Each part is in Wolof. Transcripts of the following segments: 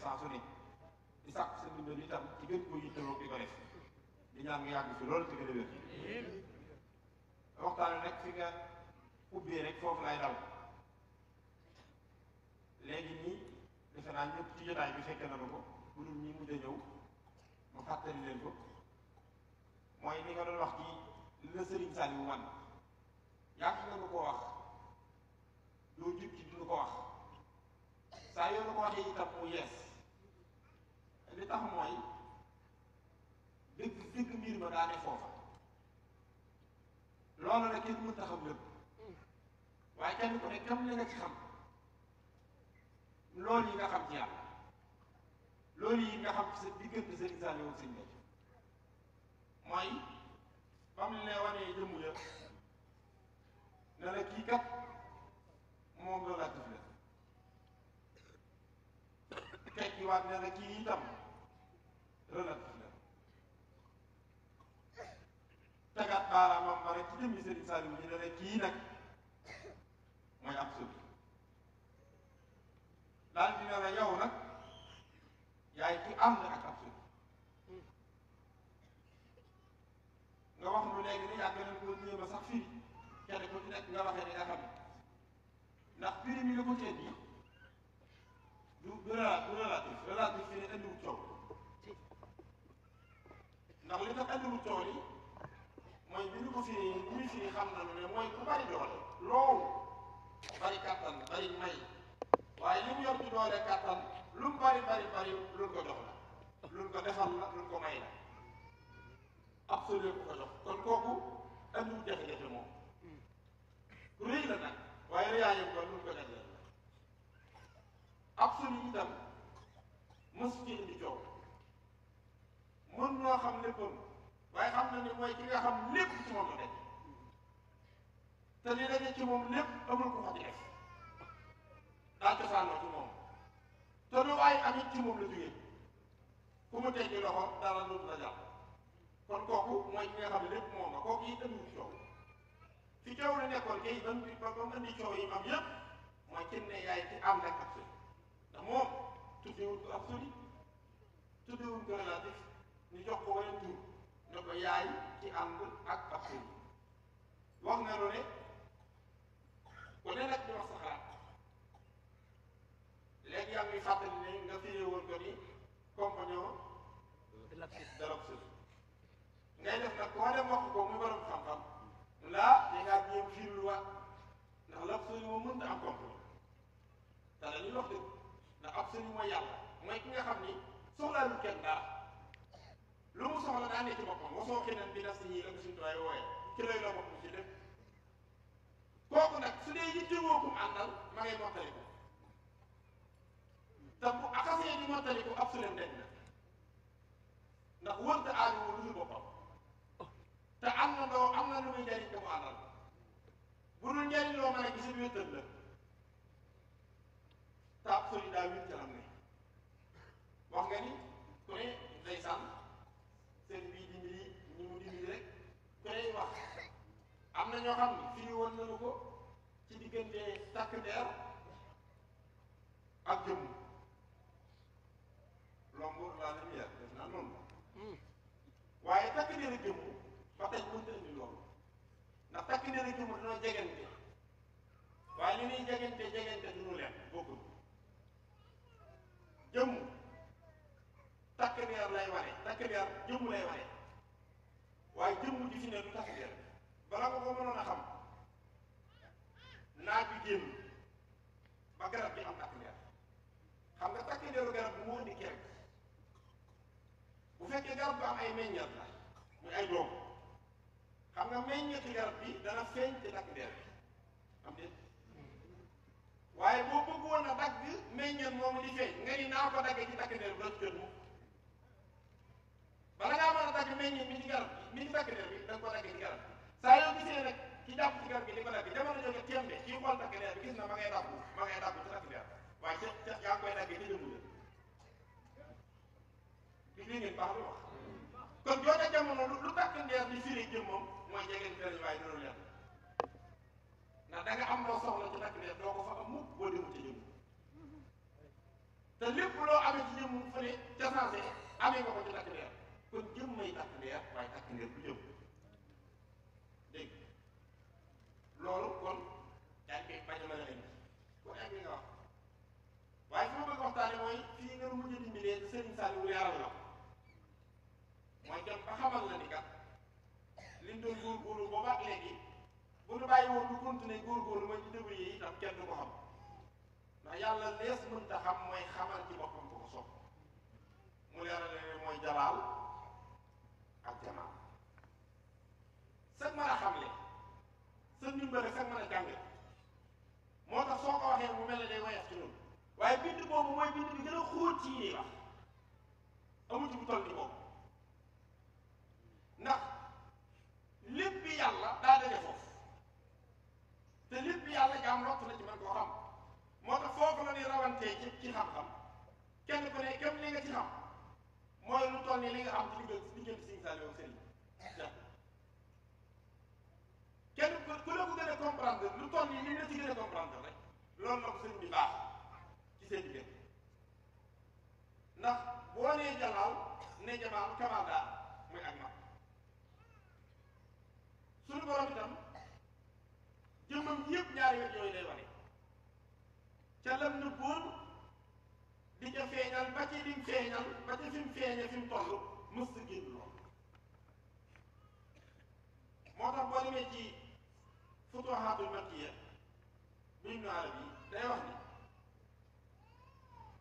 saa su ne di sàkku sa ndimbal itam ci gën ko yittewoo di ko def di ñaan nga yàgg fi loolu te gën a wér waxtaan nag fi nga ubbee rek foofu lay dal léegi nii defe naa ñëpp ci jotaay bi fekke nañu ko bu dul ñi mujj a ñëw ma fàttali leen ko mooy ni nga doon wax ci li la Sëriñ Saliou wan yàgg nga nu ko wax doo jub ci dina ko wax saa yoo na ko waxee itam mu yees li tax mooy dëgg mbir ma daa ne foofa loolu la kenn mënta xam lépp waaye kenn ku ne kam la nga ci xam loolu yi nga xam ci yàlla loolu yi nga xam ci sa diggante Sëriñ Saliou ak Sëriñ Béthio mooy bam ne wanee jëmm ya ne la kii kat moom relatif la tekki waat ne la kii itam relatif la tegaat baaraamam ba rek ci jëmmi Sëriñ Saliou ñu ne la kii nag mooy absolu daal dina la yow nag yaay ki ànd ak absolu nga wax lu léegi ni yàgg nañ ko jéem a sax firi kenn ku ci nekk nga waxee ni nga xam ndax firi mi la ko teel yi du relatif fi ne andiwut coow ndax li tax andiwut coow li mooy bi ñu ko firi li muy firi xam nañu ne mooy ku bari doole loolu bari kàttan bari may waaye li mu yor ci doole kàttan lu mu bari luñ ko jox la luñ ko defal la luñ ko may la absolu ko ko jox kon kooku andiwut jafe-jafe moom ku rëy la nag waaye rëyaayam kon luñ ko jagleel la absolu itam mos ci indi coow mën noo xam léppam waaye xam na ni mooy ki nga xam lépp ci moom la nekk te li daje ci moom lépp amul ko fa ci def daa cosaanoo ci moom te lu waaye amit ci moom la jógee ku mu teggi loxo dara dootu la jàpp kon kooku mooy ki nga xam ne lépp moom la kooku yi ëndiwul coow fi coow la nekkoon kay ba mu indi coow yi am yépp mooy kenn ne yaay ci ànd ak absolu ndax moom tuddewul ko absolu tuddewul ko relatif ñu jox ko wala tur ne ko yaay ci ànd ak absolu wax na lu ne ku ne nag di wax sa xalaat léegi yaa ngi fàttali ne nga firé woon ko ni compagnon de l'absolu ngay def nag koo dem wax ko muy borom xam-xam laa di ngaa jéem firluwaat ndax l'absolu moom mënta am compagnon te dañuy wax dëgg ndax absolu mooy yàlla mooy ki nga xam ni soxlaalul kenn dara lu mu soxla daa nekk ci boppam wasoo keneen bi nas yi la ko suñu tuwaay wooyee ci lay la boppam ci def kooku nag su dee yittewoo kum àndal ma ngay mottaliku te bu akasee di mottaliku absolu deñ na ndax wërta aajowoo lu dul boppam te am na lu muy njariñ te mu àndal bu dul njariñ loo mën a gis wéttal la te absolu daa wét ci am ne wax nga ni ku ne day sànn seen bii dimbali ñi mu dimbali rek ku ne wax am na ñoo xam ne firi woon nañu ko ci diggante takk der ak jëmm l'ombre la lumière def naa noonu waaye takk der ak jëmm ba tey mënta indi loolu ndax takk der ak jëmm dañoo jegante waaye li ñuy jegante duñu leen bokkul jëmm takk der lay wane takk der jëmm lay wane waaye jëmm di fi ne du takk der bala nga ko mënoon a xam naaj bi génn ba garab gi am takk der xam nga takk deru garab bi moo indi ker bu fekkee garab bi am ay meññeet la muy ay doom xam nga meññeeti garab bi dana feeñ ci takk der bi am déet waaye boo bëggoon a dagg meññeet moomu di feeñ nga ni naa ko daggee ci takk der bi doo ci jot mu bala ngaa mën a dagg meññeet mi ci garab bi mi ci takk der bi da nga ko daggee ci garab bi saa yoo gisee nag ci jàpp ci garab gi di ko dagg jamono jóge tembe kii xool takk der bi gis na ma ngay daggu ci takk der waaye ca yaa ngi koy daggee ci jëmm la gis li ngeen baax lu wax kon jooja jamono lu takk ndeer di firi jëm moom mooy jegeen tëriñ waaye dina leer ndax da nga am loo soxla ci takk ndeer doo ko fa am mukk boo demul ci jëm te lépp loo amee ci sensé amee nga ko ci takk ndeer kon jëm may takk ndeer waaye takk ndeer du jëm dégg loolu kon yaa ngi koy bañ a mën a indi kon ak li nga wax waaye fi ma bëgg waxtaane mooy fii nga mujj a dimbalee te Serigne Saliou yaaral la mooy dem ba xamal la ni kat liñ doon góorgóorlu boobu ak léegi bu ñu bàyyi woon du continuer góorgóorlu mooy ci débrouiller yi itam kenn du ko xam ndax yàlla lees mënta xam mooy xamal ci boppam ko ko sopp mu leeral ne mooy jalaal ak jamaal sag mën a xamle sa ndimbale sag mën a jànge moo tax soo ko waxee mu mel ne day woyof ci ñun waaye bind boobu mooy bind bi gën a xóot ci yi wax amu ci bu toll ni boobu ndax lépp bi yàlla daa daje foofu te lépp bi yàlla jaam lott na ci man koo xam moo tax foofu la ñuy rawantee ci xam-xam kenn ku ne kem li nga ci xam mooy lu toll ni li nga xam ci diggante Sëriñ Saliou ak Sëriñ kenn ku la ko gën a comprendre lu toll ni li nga ci gën a comprendre rek loolu la ko sëriñ bi baax ci seen diggante ndax boo nee jalaal ne jamaal kamaal daal muy ak mag suñu borom itam jëmmam yëpp ñaari wet yooyu lay wane ca lam na bóon di ca feeñal ba ci lim feeñal ba ca fi mu feeñe fi mu toll mës a génn lool moo tax boo demee ci Futuhaatul Makkiya bu Ibnu Arabi day wax ni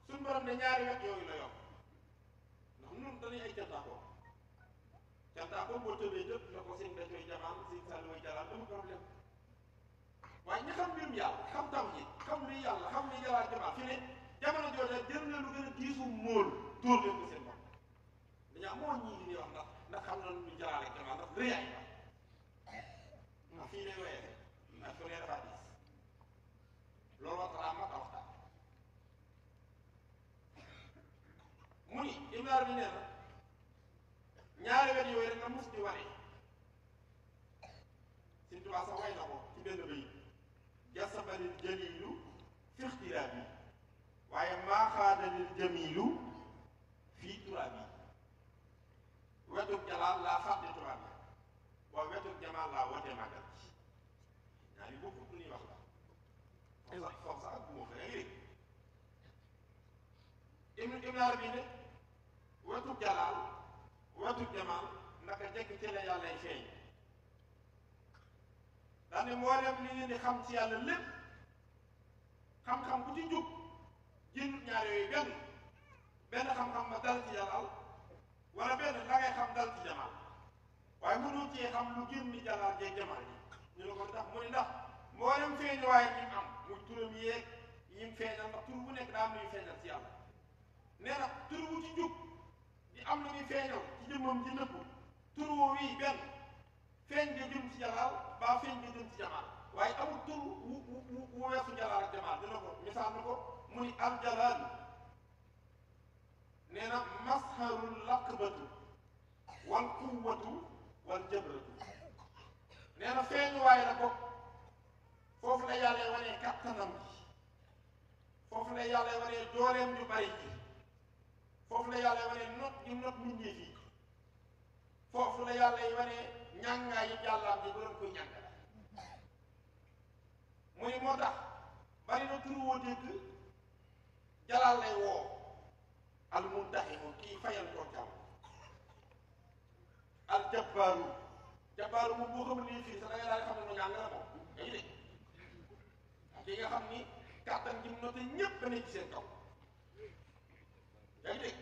suñu borom ne ñaari wet yooyu la yokk ndax ñun dañuy ay cantaakoo boo tëbee jëpp na ko seen dañooy jamaal seen sàll mooy jalaal dama problème waaye ñi xam mbirum yàlla xam taw ji xam luy yàlla xam luy jalaal jamaal fi ne jamono jooja jël na lu gën a diisu móol tóor leen ko seen bopp dañaa moo ñii li ñuy wax ndax xam na lu jalaal ak jamaal ndax rëyaay ndax fii lay wéyee ndax fu ne dafa diis looloo tax ma waxtaan mu ni imaar bi nee na ñaari wet yooyu rek la mus di wane Sëñ Tuubaa sax way na ko ci benn bëy jasabalil jalilu fi ixtiraab yi waaye maaxaadalil jamilu fii turaab yi wetug jalaal laa fàtte turaab yi waaw wetug jamaal laa wote màggal ci ñaari bokku lu ñuy wax la foofu sax ak bu ma fa yaa ngi dégg Ibn Arabi ne wetug jalaal wetug jamaal naka jekk ci la yàllay feeñ daal ne mboolem li ngeen di xam ci yàlla lépp xam-xam bu ci jub jëndut ñaar yooyu benn xam-xam ba dal ci jalaal wala benn la ngay xam dal ci jamaal waaye mënoo cee xam lu génn jalaal jeeg jamaal yi ñu ne ko tax mu ne ndax mboolem feeñ waaye yi mu am muy turam yeeg yi mu feeñal ndax tur bu nekk daa am lu ñu feeñal ci yàlla nee na tur wu ci jub di am lu muy feeñal ci jëmmam ji nëpp tur woo wii benn feeñ nga jëm ci jalaal baa feeñ nga jëm ci jamaal waaye amul tur wu weesu jalaal ak jamaal dina ko misaal na ko mu ni al jalaal nee na masharul laqbatu wal quwwatu wal jabratu nee na feeñ waaye la bokk foofu la yàlla wanee kattanam ji foofu la yàlla wanee dooleem ju bari ji foofu la yàlla wanee not gi not mbindeef yi foofu la yàlla wanee ñàngaay yi yàllaam ji bu doon koy ñàng mu ni moo tax bari na tur woo dégg jalaal lay woo al muntaximu kii fayal ko jàmm al jabbaaru moom boo xamul lii fii sax da nga daal di xam ne nu ñàng la moom yaa ngi dégg ki nga xam ni kàttan gi mu noté ñépp ba nekk ci seen kaw yaa ngi dégg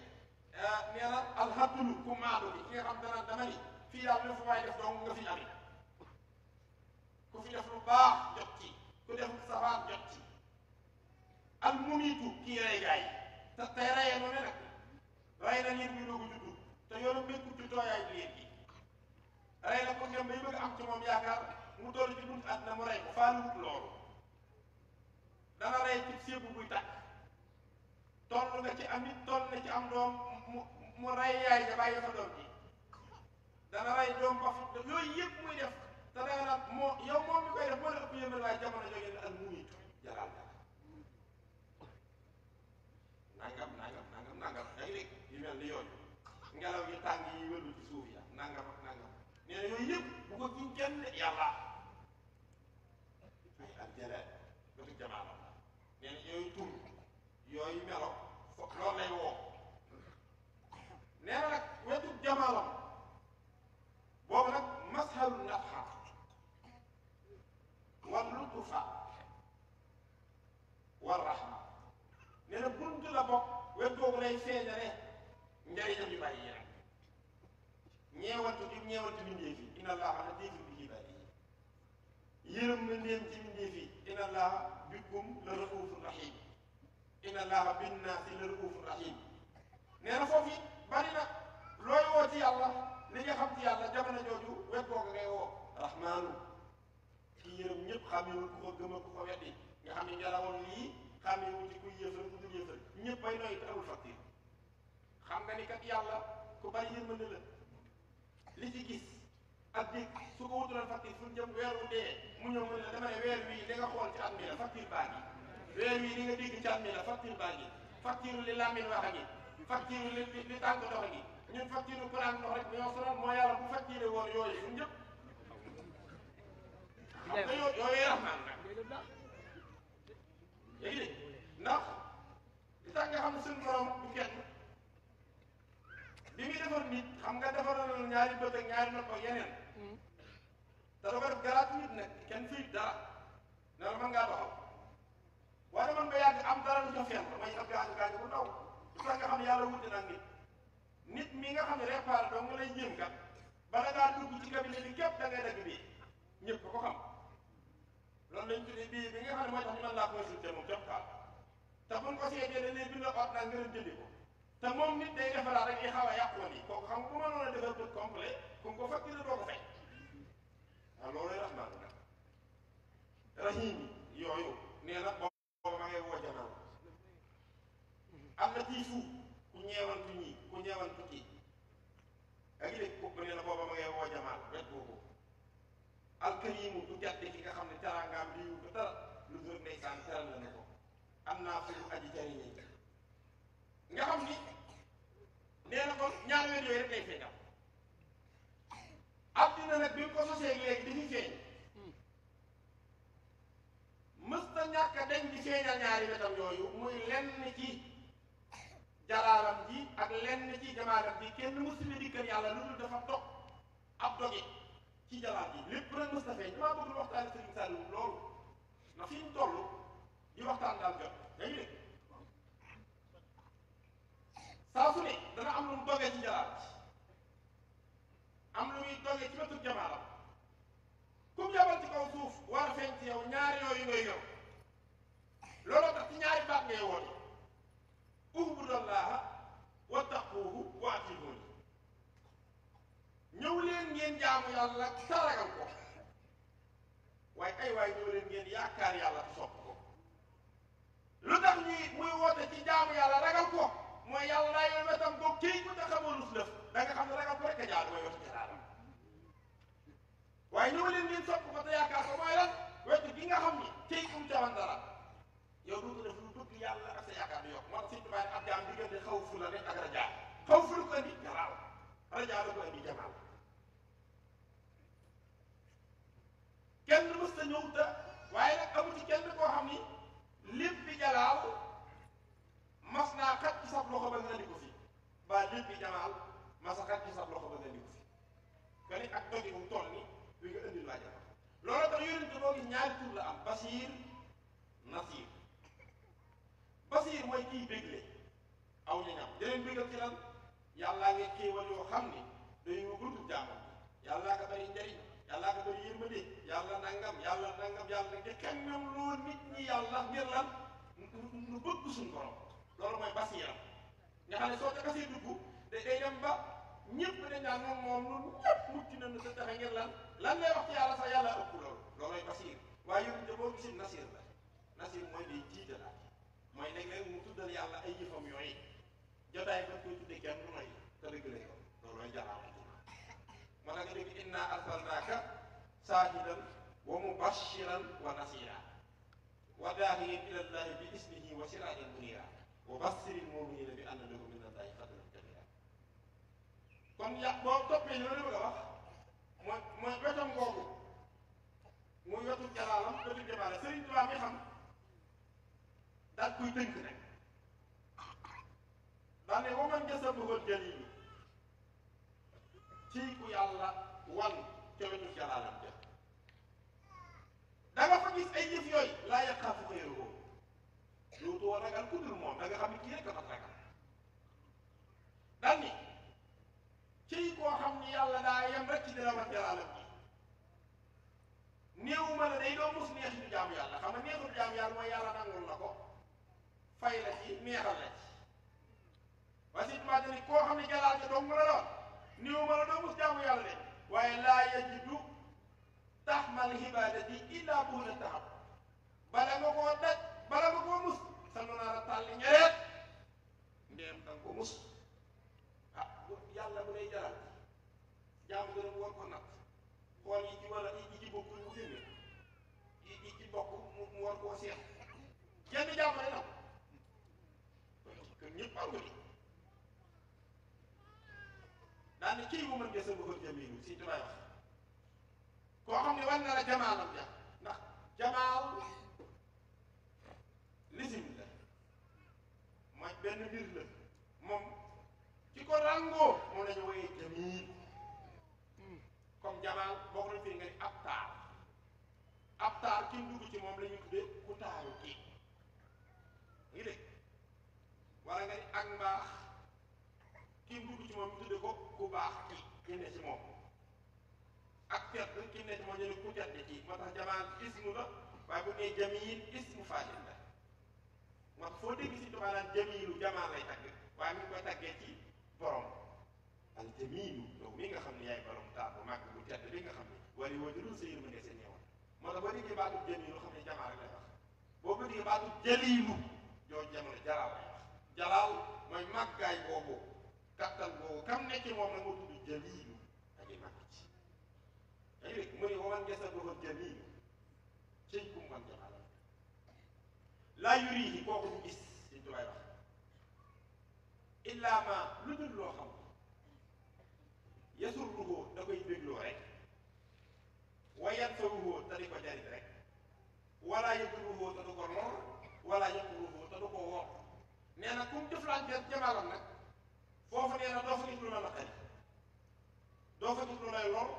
nee na alhamdulu ku maandu bi ki nga xam dama ni fii daal lu fa waay def dong nga fi amee ku fi def lu baax jot ci ku def safaan jot ci al mumitu kii rey gaay te tey reyee noonu nag rey na liir bi doogu juddu te yoonu békkul ci tooyaay liir gi rey na ko ngeen bay bëgg am ci moom yaakaar mu toll ci bunt àddina mu rey ko faaluwut loolu dana rey ci sébu buy tàkk toll nga ci am nit toll na ci am doom mu rey yaay ja bàyyi fa doom ji dana rey doom ba fi yooyu yëpp muy def te danga naan moo yow moom mi koy def moo la ëpp yëmal waaye jamono jógee ne ak mumitu jalaal nangam yaa ngi dégg yu mel mel ni yooyu ngelaw yi tàng yi wëllu ci suuf ya nangam ak nangam nee na yooyu yëpp bu ko giñ kenn yàlla ay ak jëlee bëtu jamaalam la nee na yooyu tur yooyu melo foog loolu lay woo nee na nag wetu jamaalam boobu nag mashalu natxa wal lutufa war rahma nee na buntu la bokk wet googu lay feeñale njariñam yu bari yi nag ñeewantu gi ñeewantu mbindéef yi inna allaha latifun bi ibaadihi yërëm na leen ci mbindéef yi inna allaha bikum la raufun rahim inna allaha binnaasi la raufun rahim nee na foofu it bari na looy woo ci yàlla li nga xam ci yàlla jamono jooju wet googu ngay woo rahmaanu ki yërëm ñëpp xamewul ku ko gëm ak ku ko weddi nga xam ne ngelawoon lii xamewul ci kuy yëfal ku dul yëfal ñëpp ay noy te amul facture xam nga ni kat yàlla ku bari yërmande la li ci gis ak dégg su ko wutuloon facture fu ñu jëm weer wu dee mu ñëw mu ne la dama ne weer wii li nga xool ci at mi la facture baa ngi weer wii li nga dégg ci at mi la facture baa ngi facture li làmmiñ wax a ngi facture li tànk dox a ngi ñun facture courant ndox rek ñoo sonal moo yàlla bu facture woon yooyu fu ñu jëm xam nga yooyu raxmaan nag léegi de ndax li tax nga xam ne suñu borom du kenn bi muy defar nit xam nga defaral ñaari bët ak ñaari nopp ak yeneen te da ko def gratuit nag kenn fii dara ne la mën ngaa doxal waaye man nga yàgg am dara lu ca fenn mooy ab gaañu gaañu bu ndaw lu tax nga xam ne yàlla wuute nag nit mi nga xam ne réparé doo nga lay jéem kat bala ngaa dugg ci cabinet bi képp da ngay dagg bii ñëpp ko xam loolu lañ tuddee bii bi nga xam ne mooy tax ñu mën laa consulter moom képp kaal te buñ ko seetee dañ lay bind ordonnance nga dem jëndi ko te moom nit day defaraat rek yi xaw a yàqoon yi kooku xam nga bu mënoon a defar bët complet ku ko facturé doo ko fay waaw loolu lay rahmaan nag rahim yooyu nee na booba ma ngay woo jamono am na tiifu ku ñeewantu ñii ku ñeewantu kii ak dégg kooku nee na booba ma ngay woo jamono wet boobu alkarimu du tedd ki nga xam ne teraangaam liiwu ko dara lu dul ndeysaan teral la ne ko am naa fi lu aji jariñe nga xam ni nee na kon ñaar weer yooyu rek lay feeñal addina nag bi mu ko sosee léegi di fi feeñ mësta ñàkk a dañ di feeñal ñaari wetam yooyu muy lenn ci jalaalam ji ak lenn ci jamaalam ji kenn mësta fi dikkal yàlla lu dul dafa dog ab doge ci jalaal ji lépp rek mësta feeñ damaa bëgg waxtaan Sëriñ Saliou loolu na fi ñu toll di waxtaan daal jot dañu dégg saa su ne dana am lu mu dogee ci jalaal ji am lu muy dogee ci wetu jamaalam kum yabal ci kaw suuf war a feeñ ci yow ñaari yooyu ngay yor looloo tax ci ñaari baat ngay woote ubudallaha wattaquuhu wa atiiuuni ñëw leen ngeen jaamu yàlla taragal ko waaye ay waay ñëw leen ngeen yaakaar yàlla te sopp ko lu tax ñuy muy woote ci jaamu yàlla ragal ko mooy yàlla daa yoon wetam boo kii ku te xamoo lus lëf da nga xam ne ragal ko rek a jaar mooy wetu jalaalam waaye ñëw leen ngeen sopp ko te yaakaar ko mooy lan wetu gi nga xam ni tey kum cawan dara yow du ko def lu bëgg yàlla ak sa yaakaar du yokk moo tax Sëñ Tuubaa ab jaam diggante xaw fu la ne ak rajaa xaw fu la ko indi jalaal rajaa la ko indi jamaal kenn mës ta ñëw te waaye nag amu ci kenn koo xam ni lépp bi jalaal mas naa xat ci sab loxo ba nga indi ko fi ba lépp bi jamaal masa xat ci sab loxo ba nga indi ko fi que ni ak dogi bu toll ni bi nga indil waa jamaal loolu tax yonente boo gis ñaari tur la am Basiir Nasiir Basiir mooy kiy bégle aw ñañam deneen bégal ci lan yàllaa nga xéewal yoo xam ni dañu guddul jaamam yàllaa ka bari njariñ yàllaa ka bari yërmande yàlla nangam yàlla di xemmem loo nit ñi yàlla ngir lan nu bëgg suñu borom loolu mooy basiiram nga xam ne soo ca kasee dugg day dem ba ñëpp dañ naan moom ñun ñëpp mucc nañu te taxe ngir lan lay wax ci yàlla sax yàlla ëpp loolooy basiir waaye yonente boo gisin Nasiir la Nasiir mooy day jiitalaat mooy léeg-léeg mu tuddal yàlla ay jëfam yooyu jotaay ba koy tudde kenn du may te dëgg lay ko loolooy jalaal moo tax nga dégg inna arsalnaaka saahidan wa mubashiran wa nasira wa daahiyan ila llahi bi isnihi wa siraajan munira wa bassiril muminina bi anna lahum min allahi fadlan kabira kon ya boo toppee li ma la bëgg a wax mooy wetam googu muy wetu jalaalam wetu jamaale Sëriñ Tuubaa mi xam daal kuy tënk rek daal ne waman gësa bëggoon jalilu ci ku yàlla wan ca wetu jalaalam ja da nga fa gis ay yëf yooyu laa yaqaafu xayruhu dootoo ragal ku dul moom da nga xam ne kii rek a mat ragal daal ni ci koo xam ni yàlla daa yem rek ci dina wan jalaalam ji néew ma la day doo mus neex ñu jaamu yàlla xam nga neexul jaamu yàlla mooy yàlla nangul la ko fay la ci neexal la ci waaye si tubaab ni koo xam ne jalaal ja dong la doon néew ma la doo mus jaamu yàlla de waaye laa yajidu taxmal xibaadati illa buuna taxam bala nga koo daj bala nga koo mus sa nu naa la tàlli ñereet ndeem danga ko mus ah yàlla bu lay jaral jaamu gën a war ko natt xool yi ci war a yi ci bokkul mu génne yi ci bokk mu war koo seet jenn jaamu lay nam kër ñëpp am nga ni daan ne kii bu mën nga sa bëggoon jamilu si tubaay wax koo xam ne war na la jamaalam ja ndax jamaal lisim la mooy benn mbir la moom ki ko ràngoo moom la ñu woyee jamil comme jamaal boo ko doon firi nga ni ab taar ki mu dugg ci moom la ñuy tuddee ku taaru kii ngi dégg wala nga ni ak mbaax ki mu dugg ci moom ñu tuddee ko ku baax kii ki ne ci moom ak tedd ki ne ci moom ñu ne ku tedd kii moo tax jamaal ismu la waaye bu nee jamil ismu faadil la moo tax foo dégg si tubaab naan jamilu jamaal lay tagg waaye mi ngi koy taggee ci borom al jamilu yow mi nga xam ne yaay borom taar bu màgg bu tedd li nga xam ne wala wajurul sa yërma ne seen ñëwoon moo tax boo déggee baatub jamilu xam ne jamaal rek lay wax boo ko déggee baatub jalilu jooju jamono jalaal lay wax jalaal mooy màggaay boobu kattan boobu kam nekk ci moom la moo tudd jalilu dañuy màgg ci dañuy dégg mu ne waman ngesa dofa jamilu cëy kum wan jamaalam laa yurihi kooku ñu gis siñ tubaay wax illaa ma lu dul loo xam yasurruhu da koy bégloo rek wa yanfa'uhu te di ko jariñ rek wala yadurruhu te du ko lor wala yaquruhu te du ko wor nee na kum jëflante jamaalam nag foofu nee na doo fa gis lu la naqari doo fa gis lu lay lor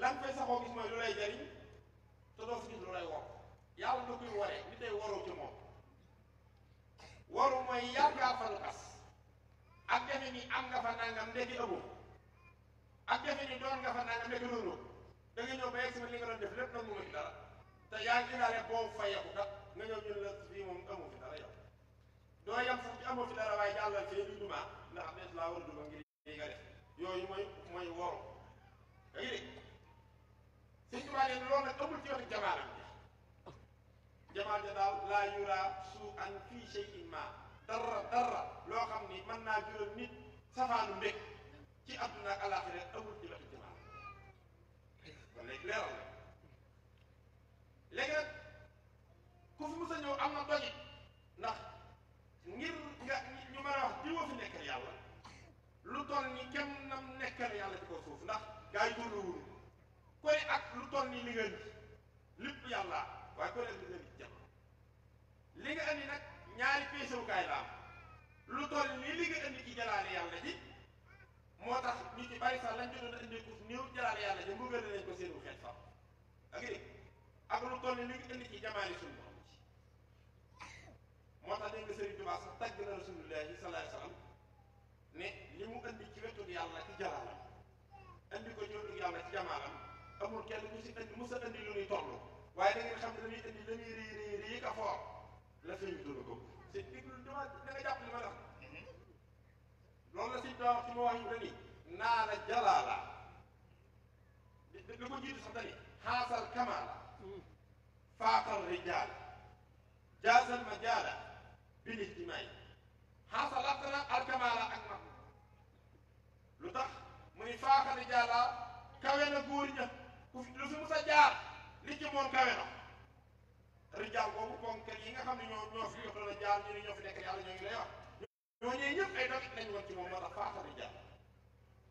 lan fay saxoo gis mooy lu lay jariñ te doo fa gis lu lay wor yàlla da koy waree ni day waroo ci moom waru mooy yaakaar fa lu tas ak defe ni am nga fa nangam ndekki amoo ak defe ni doon nga fa nangam ndekki doonoo da nga ñëw ba yegg si li nga doon def lépp nag mu ci dara te yaa ngi indaale boobu fayeeku kat nga ñëw ñu la fii moom amoo fi dara yow doo yem sax ci amoo fi dara waaye jàllal fee du duma ndax des laa war a duma ngir li nga def yooyu mooy waru da ngi dégg Sëñ Tuubaa ne loolu nag amul ci wetu jamaalam jamaal ja daal laa yura su an fii shay'in ma dara loo xam ni mën naa jural nit safaanu mbég ci àdduna ak àllaaxira amul ci wetu jamaal kon léegi leeral la léegi nag ku fi mës a ñëw am na dojit ndax ngir nga ñu mën a wax diwa fi nekkal yàlla lu toll ni kenn nam nekkal yàlla ci kaw suuf ndax gaa yi góorluwul ku ne ak lu toll ni li nga indi lépp yàlla waaye ku ne li nga indi jàmm li nga indi nag ñaari peesewukaay la am lu toll ni li nga indi ci jalaale yàlla ji moo tax ñu ci bari sax lañ ci doon indi ko néew jalaale yàlla ji mu gën nañ ko seenu xeet sax ak dégg ak lu toll ni li nga indi ci jamaali suñu borom ci moo tax dégg nga Sëriñ Tuubaa sax tagg na Rasulullaahi sallallaahu alayhi wa sallam ne li mu indi ci wetu yàlla ci jalaalam indi ko ci wetu yàlla ci jamaalam amul kenn ku si indi mos a indi lu ñuy toll waaye da ngeen xam ne dañuy indi la ñuy réy ka foor la feeñu dund ko c'est déglu dama da nga jàpp li ma wax loolu la si daa wax ci ma wax yu dani naa la jalaala li ko jiitu sax dani xaasal kamaala faaxal rijaal jaasal ma jaala bil ijtimaay xaasal attana al kamaala ak mag lu tax mu ni faaxal rijaala kawe na góor ña ku fi lu fi mus a jaar li ci moom kawe na rijaal boobu ponkal yi nga xam ne ñoo fi yoxla la jaar ñu ne ñoo fi nekk yàlla ñoo ngi lay wax ñoo ñëwee ñëpp ay dogit lañ woon ci moom moo tax faaxal rijaal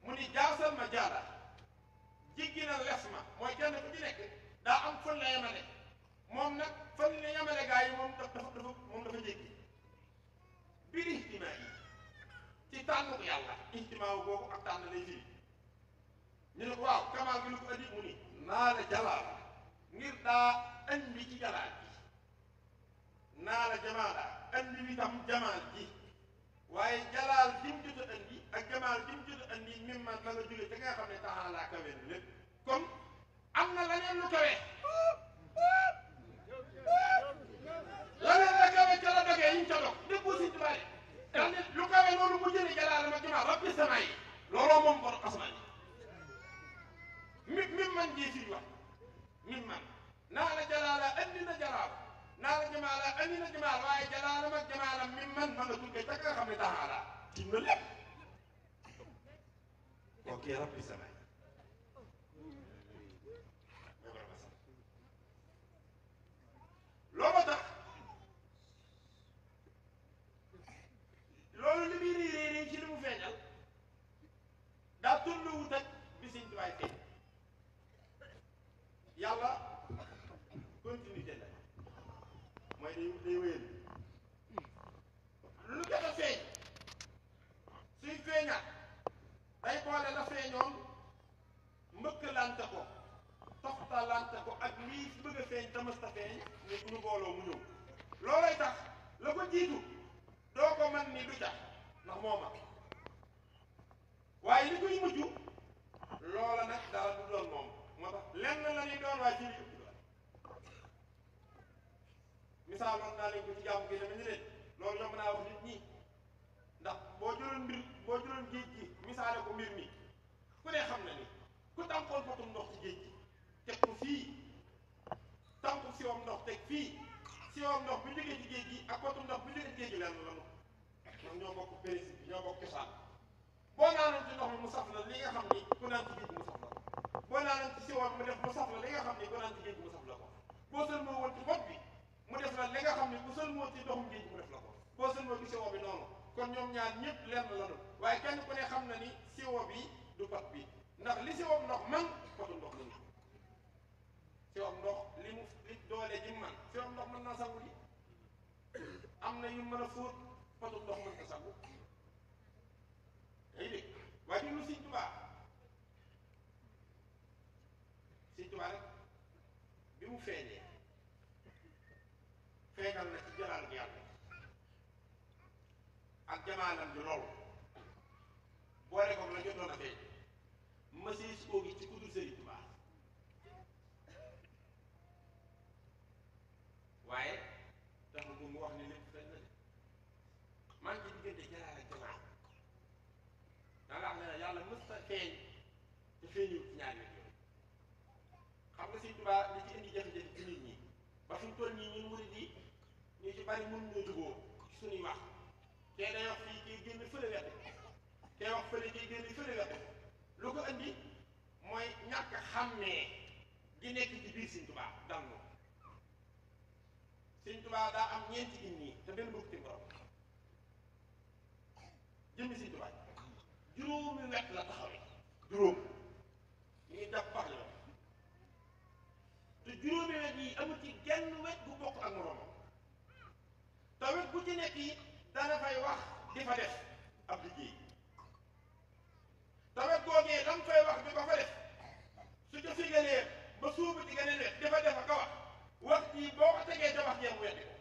mu ni jaasal ma jaala jéggi na les ma mooy kenn ku ci nekk daa am fan la yemale moom nag fan la yemale gaa yi moom dafa jéggi biir ihtimaa yi ci tànn ko yàlla ihtimaa boobu ak tànn lay firi ñu ne ko waaw kamaal gi lu ko andi mu ni naa la jalaal ngir daa andi ci jalaal ji naa la jamaala andi wi tam jamaal ji waaye jalaal ji mu jot a andi ak jamaal ji mu jot a andi mim man la nga jóge ca nga xam ne taxaalaa kawe na lépp kon am na leneen lu kawe leneen la kawe ca la dogee yi ñu ca dog déggu si tubaab daal ne lu kawe loolu mu jëlee jalaal ma jamaal rabbi sama yi looloo moom borom asamaan yi mim man jii fii wax mim man naa la jalaala andi na jalaal naa la jamaala andi na jamaal waaye jalaalam ak jamaalam mi man nga tuddee ca nga xam ne taxaala tim na lépp ok rabbi samay loolu tax loolu li muy réeréer ci li mu feeñal daa tulluwut ak bi Sëñ Tuubaa feeñ yàlla continuité la mooy day wéyal lu jot a feeñ suy feeñaat day boole la feeñoon mbëkkalante ko toxtalante ko ak lii bëgg a feeñ tamasta feeñ ñu booloo mu ñëw loolay tax la ko jiitu doo ko man ni du jax ndax moo mag waaye li koy mujj loola nag dara du doon moom moo tax lenn la ñuy doon waaye ci li ëpp doon misaaloon naa leen ko ci jàmm gi dama ni leen loolu yomb naa wax nit ñi ndax boo jëloon géej gi misaale ko mbir mi ku ne xam na ni ku tànkoon potum ndox ci géej gi teg ko fii tànku siwam ndox teg fii siwam ndox bu jógee ci géej gi ak potum ndox bu jógee ci géej gi lenn la ndax ñoo bokk principe bi ñoo bokk cosaan boo naanoon ci ndox mi mu saf la li nga xam ni ku naan ci géej gi mu saf la ko boo naanoon ci siwam mu def mu saf la li nga xam ni ku naan ci géej gi mu saf la ko boo sëlmoo woon ci bopp bi mu def la li nga xam ni ku sëlmoo ci ndoxum géej gi mu def la ko boo sëlmoo ci siwo bi noonu kon ñoom ñaar ñëpp lenn la doon waaye kenn ku ne xam na ni siwo bi du pot bi ndax li siwo ndox man potu ndox la ñu siwo ndox li doole ji man siwo ndox mën naa sangu li am na yu mën a fóot potu ndox mën ko sangu day dégg waaye di lu Sëñ Tuubaa rek bi mu feeñee feeñal na ci jalaal gi yàlla ak jamaalam bi loolu boole ko la jotoon a feeñ masis koo gi ci kudul Sëriñ Tuubaa waaye tax mu wax ni lépp feeñ na de maa ngi ci diggante jalaal ak jamaal daa nga xam ne yàlla mës ta feeñ te feeñul ci ñaari wet yooyu xam nga Sëriñ Tuubaa li ci indi jafe-jafe ci nit ñi ba fi mu toll nii ñun murid yi ñu ci bari mën ñoo juboo ci suñuy wax kee day wax fii kii génn fële wet kee wax fële kii génn fële wet lu ko andi mooy ñàkk xàmmee gi nekk ci biir Sëriñ Tuubaa dal na Sëriñ Tuubaa daa am ñeenti inni te benn bokk ci borom jëmmi Sëriñ Tuubaa juróomi wet la taxawee juróom ñu ngi daf pax la te juróomi wet yi amul ci genn wet bu bokk ak moroomam te wet bu ci nekk yi dana fay wax di fa def ab liggéey te wet googee dam fay wax di ko fa def su ca figalee ba suubu ci geneen wet di fa def ak a wax ji boo ko tegee ca wax jeemu weddi ko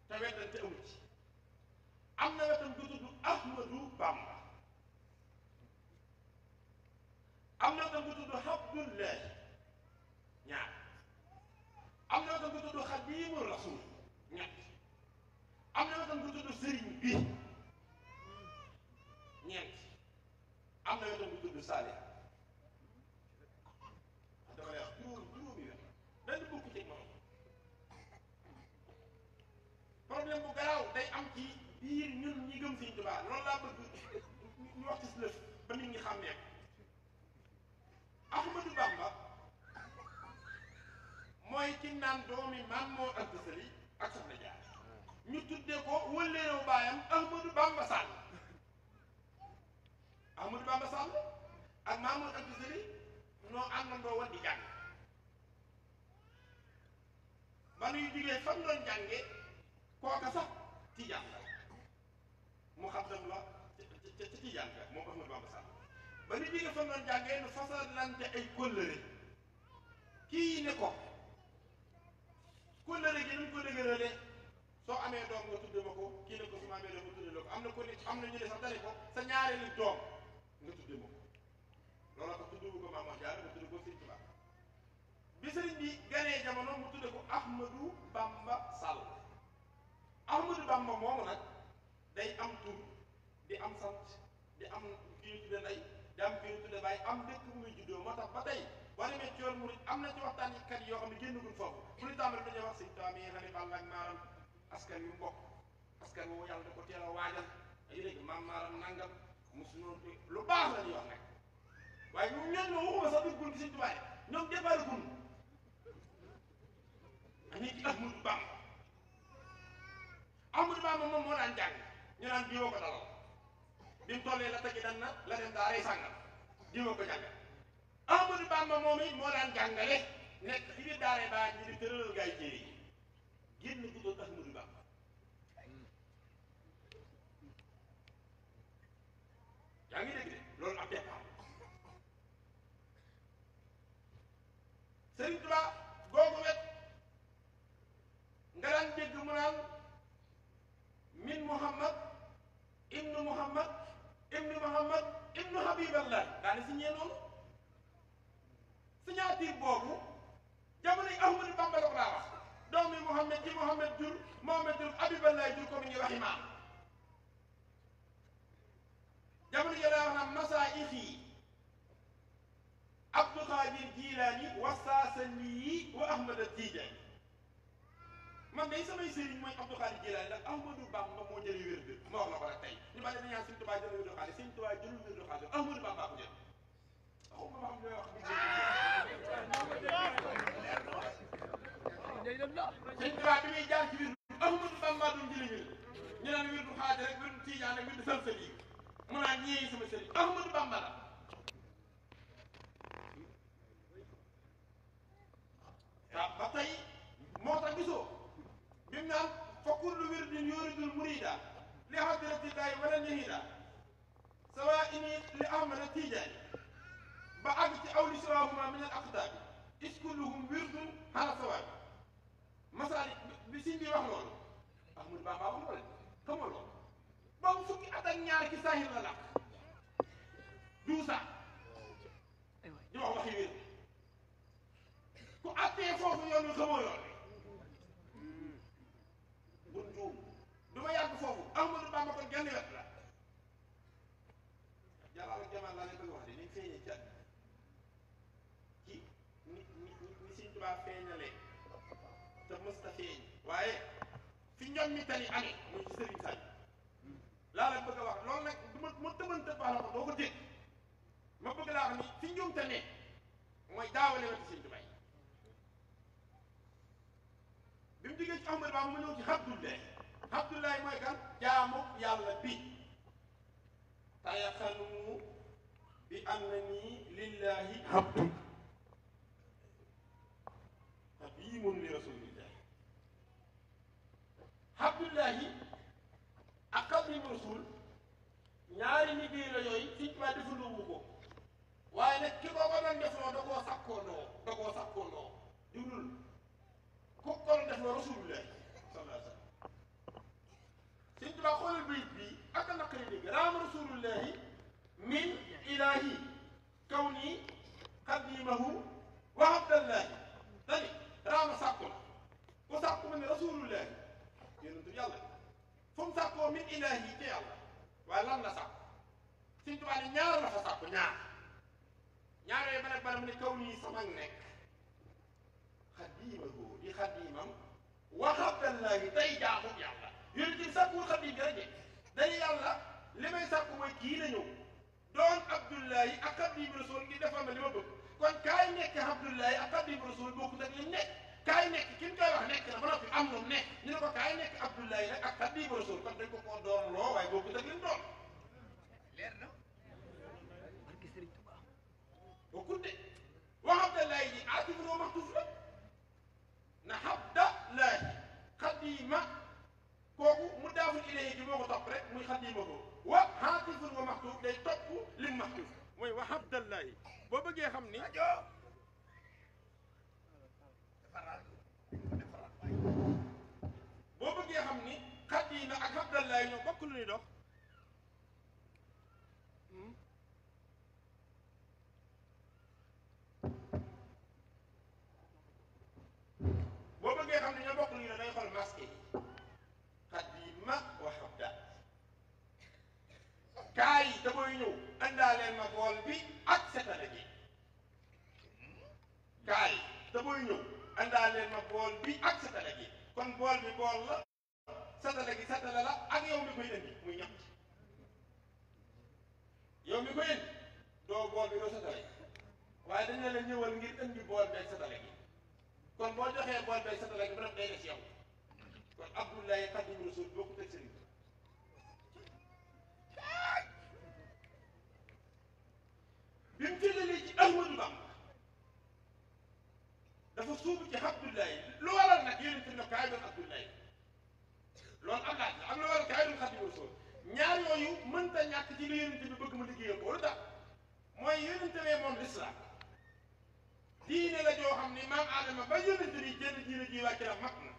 te weddante amul ci am na wetam bu tudd Ahmadu Bamba am na wetam bu tudd Abdullahi ñaar am na wetam bu tudd Xadimu Rasul ñett am na wetam bu tudd Sëriñ bi ñeent am na wetam bu tudd Saalih dama lay wax juróomi wet benn bukk ci moom problème bu garaaw day am ci biir ñun ñi gëm Sëriñ Tuubaa loolu laa bëgg ñu wax ci si lëf ba nit ñi xàmmee Ahmadu Bamba mooy ki naan doomi Maam Mor Anta Sali ak Soxna Jaara ñu tuddee ko wëlleerew baayam Ahmadu Bamba Sall Ahmadu àndandoo woon di jàng ba nuy jugee fan doon jànge kooka sax tijaan la mu xam dem la ca tijaan ka moom Ahmadou Bamba Sall ba nuy jugee fan doon jàngee nu fasalante ay kóllëre kii ne ko kóllëre gi nuñ ko dëgërale soo amee doom nga tudde ma ko kii ne ko su ma amee doom nga tudde la ko am na ko nit am na ñu ne sax dane ko sa ñaareelu doom nga tudde ma ko loolu ko tudde ko Maam Mor Jaara mu tudde ko Sëriñ Tuubaa bi sëriñ bi ganee jamono mu tudde ko Ahmadou Bamba Sall Ahmadou Bamba moomu nag day am tur di am sant di am kii ñu tudde ndey di am kii ñu tudde baay am dëkk bu muy juddoo moo tax ba tey boo demee ci yoon murid am na ci waxtaan yi kat yoo xam ne génnagul foofu bu ñu tàmbali dañuy wax Sëriñ Tuubaa mi nga xam ne Balla ak maaram askan yu mbokk askan woowu yàlla da ko teel a waajal ay dégg maam maaram nangam mosu noonu lu baax la ñuy wax nag waaye ñoom ñoo waxuma sax duggul ci Sëriñ Tuubaa ñoom déparé gun ñi ci Ahmadou Bamba Ahmadou Bamba moom moo daan jàng ñu naan diwa ko dalal bi mu tollee la tegi dan na la dem daa rey sàngal diwa ko jàngal Ahmadou Bamba moom it moo daan jàngale nekk ci biir daaree baa ñi di tëralal gaay jéere yi génn ku doon Ahmadou Bamba yaa ngi dégg de loolu ab départ Sëriñ Tuubaa googu wet nga daan dégg mu naan min Muhammad ibnu Muhammad ibnu Muhammad ibnu Habiballah daane si ñee noonu signature boobu jamonoy Ahmadou Bamba la ko daa wax doomi Muhammad ji Muhammad jur Muhammad jur Habiballah jur ko mi ngi waxi maam jamono yi daa wax naan masaayixi Abdul Xaadir Jilaani wa Saasani wa Ahmad Tijaani man day samay sëriñ mooy Abdul Xaadir Jilaani nag Ahmadou Bamba moo jëli wérd ma wax la ko rek tey ñu bari dañu naan Sëriñ Tuubaa jël wérdu Xaadir Sëriñ Tuubaa jëlul wérdu Xaadir Ahmadou Bamba ko jël waxu ma xam looy wax Sëriñ Tuubaa bi muy jaar ci wérdu Ahmadou Bamba doon jëli wérd ñu naan wérdu Xaadir rek wérdu Tijaan rek wérdu Salsali mu naan ñeeyi sama sëriñ Ahmadou Bamba la waaw ba tey moo tax gisoo bi mu naan fa kullu wirdin yuridul murida li hadratillahi wala nihida sawa ini li ahmada tijaani ba àgg ci awli siwahuma min al aqdaabi iskulluhum wirdun ala sawaabi masaali bi siñ bi wax loolu Ahmadou Bamba wax loolu xamoo loolu boobu fukki at ak ñaar ci sahir la làkk duusa di wax waxi wér ku attee foofu yoon wi xamoo yoon bu juum du ma yàgg foofu Ahmadou Bamba kon genn wet la jalaal ak jamaal laa leen bëgg wax de ni feeñee ci àddina ci ni Sëriñ Tuubaa feeñalee te mësta feeñ waaye fi ñoom mi tani amee muy ci Sëriñ Sall laa leen bëgg a wax loolu nag du ma tëbante baax la ko doo ko dégg ma bëgg laa wax ni fi njuumte ne mooy daawale wetu Sëriñ Tuubaa bi mu jógee ci Ahmadou Bamba mu ñëw ci Abdoulaye Abdoulaye mooy kan jaamu yàlla bi tayaxanu bi annani lillahi abdu xadimun li rasulillahi Abdoulaye ak xadimu rasul ñaari liggéey la yooyu Sëriñ Tuubaa defandoowu ko waaye nag ki ko doon defloo da koo sàkkoondoo diglul ku ko doon def loo rasulullahi sallallahu alayhi wa sallam Sëriñ Tuubaa xoolal bayit bi ak a naqari dégg raam rasulullahi min ilahi kawni xadimahu wa abdallahi dani raama sàkku la ku sàkku ma ne rasulullahi yonentu yàlla fu mu sàkkoo min ilahi ci yàlla waaye lan la sàkku Sëriñ Tuubaa ne ñaar la fa sàkku ñaar yooyu ba nag bala mu ne kaw nii sama nekk xadimahu di xadimam wa abdallahi tey jaamu yàlla yonent bi sàkkuwul xadim bi rek dañu yàlla li may sàkku mooy kii la ñëw doon abdullahi ak xadim rasul ngi defal ma li ma bëgg kon kaay nekk abdullahi ak xadim rasul bokkut ak li mu nekk kaay nekk ki mu koy wax nekk na ba noppi am lu mu nekk ñu ne ko kaay nekk abdullahi nag ak xadim rasul kon dañ ko koo doon loo waaye bokkut ak li mu doon leer na barki Sëriñ Tuubaa bokkut de wax kooku mu daaful ilayhi gi moo ko topp rek muy xadimahu wa xaatifun wa maxtuuf day topp lim maxtuuf mooy wa abdallahi boo bëggee xam ni boo bëggee xam ni xadima ak abdallahi ñoo bokk lu ñuy dox boo bëggee xam ne ñoo bokk lu ñuy dox day xool masque yi xadima wa abda kaay da koy ñëw andaaleen ma bool bi ak setale gi kaay da koy ñëw andaaleen ma bool bi ak setale gi kon bool bi bool la setale gi setale la ak yow mi koy indi muy ñett yow mi koy indi doo bool bi doo setale waaye dañ la ñëwal ngir indi bool bi ak setale gi kon boo joxee bool bi ak setale gi ba def day des yow kon Abdullahi Xaadimu Rasuul boo ko teg sëriñ bi mu jëlee ci Ahmadu Bamba dafa suubu ci Abdullahi lu waral nag yonent bi ne kaay doon Abdullahi loolu am laaj la am lu waral kaay doon Xaadimu Rasuul ñaar yooyu mënta ñàkk ci li yonent bi bëgg mu liggéeyal ko lu tax mooy yonent bee moom lislaam diine la joo xam ni maam Adama ba yonent bi jënd diine ji wàcc la mat na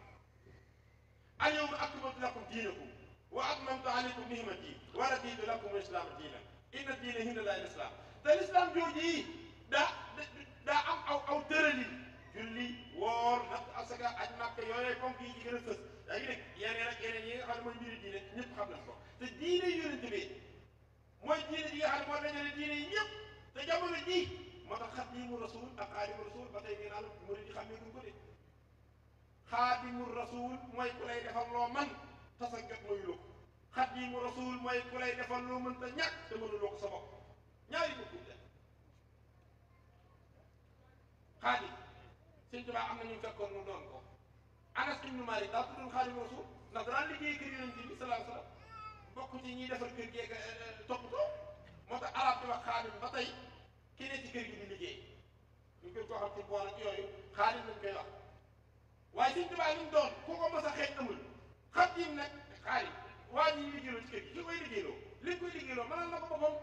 al yawma akmaltu lakum diinakum wa atmamtu alaykum ni'mati wa raditu lakum al-islaama diinan inna diina hinda llaahi al-islaam te lislaam jooju yi daa am aw tëralin julli woor natt asaka aj Makka yooyu ponk yi ci gën a fës yaa ngi dégg yeneen ak yeneen yi nga xam ne mooy mbiri diine ñëpp xam nañ ko te diine yonent bi mooy diine yi nga xam ne moo dajale diine yi ñëpp te jamono ji moo tax xaadimu rasul ak xaadimu rasul ba tey ngeen àll murid yi xàmmee duñ ko de xaadimu rasul mooy ku lay defal loo man te sa jot mooy xaadimu rasul mooy ku lay defal loo mën te ñàkk te mënuloo ko sa bopp ñaari bokkul la xaadim sëñ Tuubaa am na ñu fekkoon mu doon ko Anas ibnu Maalik daa tuddoon xaadimu rasul ndax danaa liggéey kër yonent bi sallallahu alayhi wa sallam bokk ci ñiy defar kër geeg toppatoo moo tax arab di wax xaadim ba tey ki ne ci kër gi di liggéey ñu koy koo xam ci bool ak yooyu xaadim lañ koy wax waaye sëñ Tuubaa li mu doon ku ko mos a xeeñ amul xaadim nag xaadim waa ñi liggéeyloo ci kër gi ki koy liggéeyloo li koy liggéeyloo mënal na ko boppam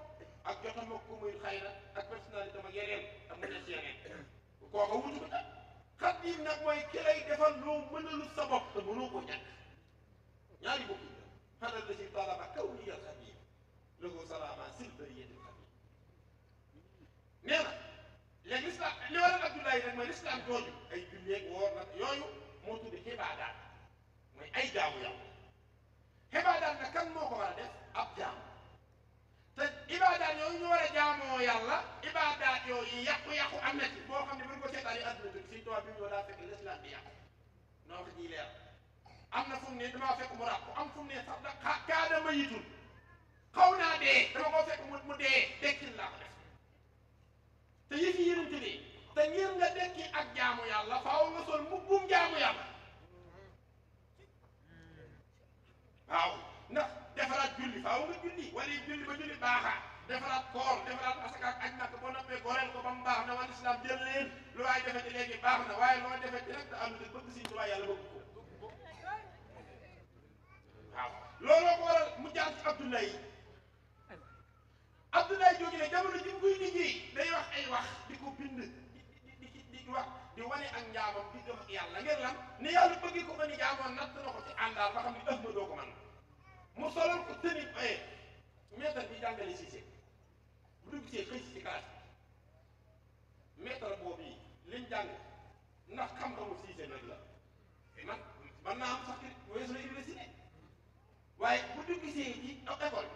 ak jotam ak ko muy xëy na ak personnalité am ak yeneen ak mu des yeneen kooka wutu ko nag xaadim nag mooy ki lay defal loo mënalu sa bopp te mënoo ko ñàkk ñaari bopp yi xanaa la si talaba kaw ni yal xaadim lahu salaama silbariyatil xaadim nee na léegi lislaam li waral Abdoulaye rek mooy lislaam jooju ay julleeg woor nag yooyu moo tudd xibaadaat mooy ay jaamu yàlla xibaadaat nag kan moo ko war a def ab jaam te ibaadaat yooyu ñu war a jaamoo yàlla ibaadaat yooyu yàqu-yàqu am na ci boo xam ne bu ñu ko seetaan yi àdduna bi Sëñ Tuubaa bi mu ñëw daa fekk lislaam bi yàqu noo ko ji leer am na fu mu ne damaa fekk mu ràqu am fu mu ne sax da kaada ma yitul xaw naa dee dama koo fekk mu dee dekkil laa ko def te yëf yi yërënte bi te ngir nga dekki ak jaamu yàlla faaw nga sol mbubbum jaamu yàlla waaw ndax defaraat julli faaw nga julli wala julli ba julli baaxaa defaraat koor defaraat asaka ak aj Makka boo noppee goreel ko ba mu baax na wal islam jël leen lu waay defeti léegi baax na waaye loo defeti rek te àndut bëgg Sëñ Tuubaa yàlla bëgg ko waaw looloo ko waral mu jaar ci Abdoulaye Abdoulaye jooju ne jamono ji mu koy liggéey day wax ay wax di ko bind di wax di wane ak njaamam di gëm ak yàlla ngir lan ni yàlla bëgg ko nga ni jaamoon natt na ko ci àndaar ba xam ni ëpp doo ko man mu solal ko tëni maître bi jàngale Cissé bu dugg see xëy si ci classe bi maître boobu yi liñ jàng ndax xam-xamu Cissé nag la man naa am sax ci weesu na université waaye bu dugg see ci école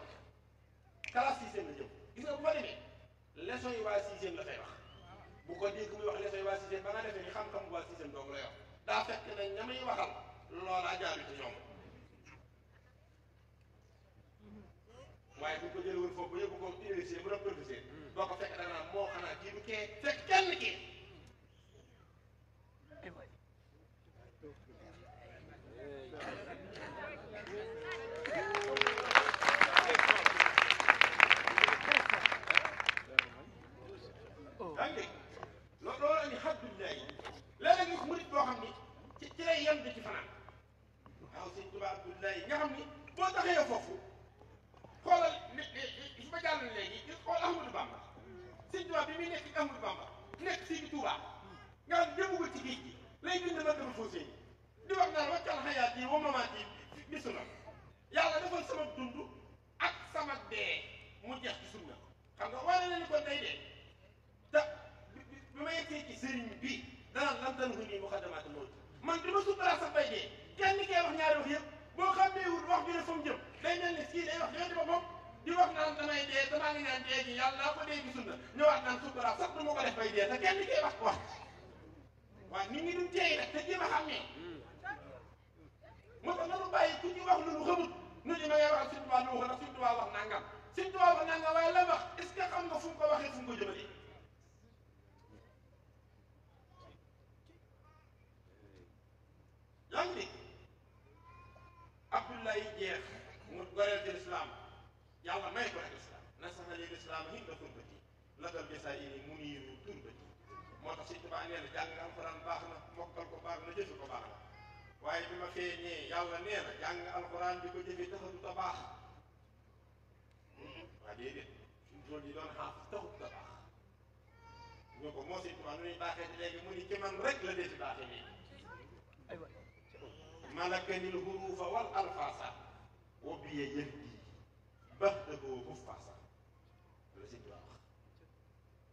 classe sixième la jëm gis nga bu fa demee leçon yi waa sixième la fay wax bu ko dégg muy wax leçon yi waa sixième ba nga defee ni xam-xam waa sixième dong lay wax daa fekk ne ña muy waxal loolaa jaaru ci ñoom waaye bu ko jëlee woon foofu ba yóbbu ko université bu doon professeur boo ko fekk da nga naan moo xanaa kii du kee fekk kenn kii yaa ngi dégg loolu la ñu Abdoulaye léeg-léeg nga murit boo xam ni ci lay yem di ci fanaan waaw Sëñ Tuubaa Abdoulaye nga xam boo taxee foofu xoolal su ma jàll léegi xool Ahmadou Bamba sëñ Tuubaa bi muy nekk ci Ahmadou Bamba nekk fii ci Touba nga xam demugul ci géej gi lay bind ma dama foo sëñ di wax naan waccal xayaat yi wa mamaat yi bisu la yàlla defal sama dund ak sama dee mu jeex ci sunna xam nga wane na ni kon day dee te bi ma yegsee ci sëriñ bi danaan lam tan huni muxaddamaati mawt man di ma suturaal sax bay dee kenn kay wax ñaari wax yëpp boo xamee wut wax ju ne fa mu jëm day mel ni kii day wax di ba moom di wax naan damay dee damaa ngi naan dee gi yàlla naa ko dee gi sunna ñëwaat naan suturaal sax du ma ko def bay dee te kenn kay wax waaw nit ñi duñ teey rek te jéem a xam ne moo tax nanu bàyyi ku ñu wax lu nu xamut nu di ma ngay waxal Sëñ Tuubaa lu wax ndax Sëñ Tuubaa wax nangam Sëñ Tuubaa wax nangam waaye la wax est-ce que xam nga fu mu ko waxee fu mu ko jëmale yaa ngi dégg Abdoulaye jeex mu goreel ci lislaam yàlla may ko rek lislaam nasaxa li lislaam hinda xurbati la dal jasaa'iri muniiru turbati moo tax Sëñ Tuubaa nee na jàng alxuraan baax na mokkal ko baax na jëfe ko baax na waaye bi ma feeñee yàlla nee na jàng alxuraan bi ko jëfee taxatut a baax waa déedéet suñ doon yi doon xaaf taxatut a baax ñu ko moo Sëñ Tuubaa nu ñuy baaxee ci léegi mu ni ci man rek la dee ci baaxee nii malakanil hurufa wal alfaasa wa biye yahdi baxdahu huffaasa la Sëñ Tuubaa wax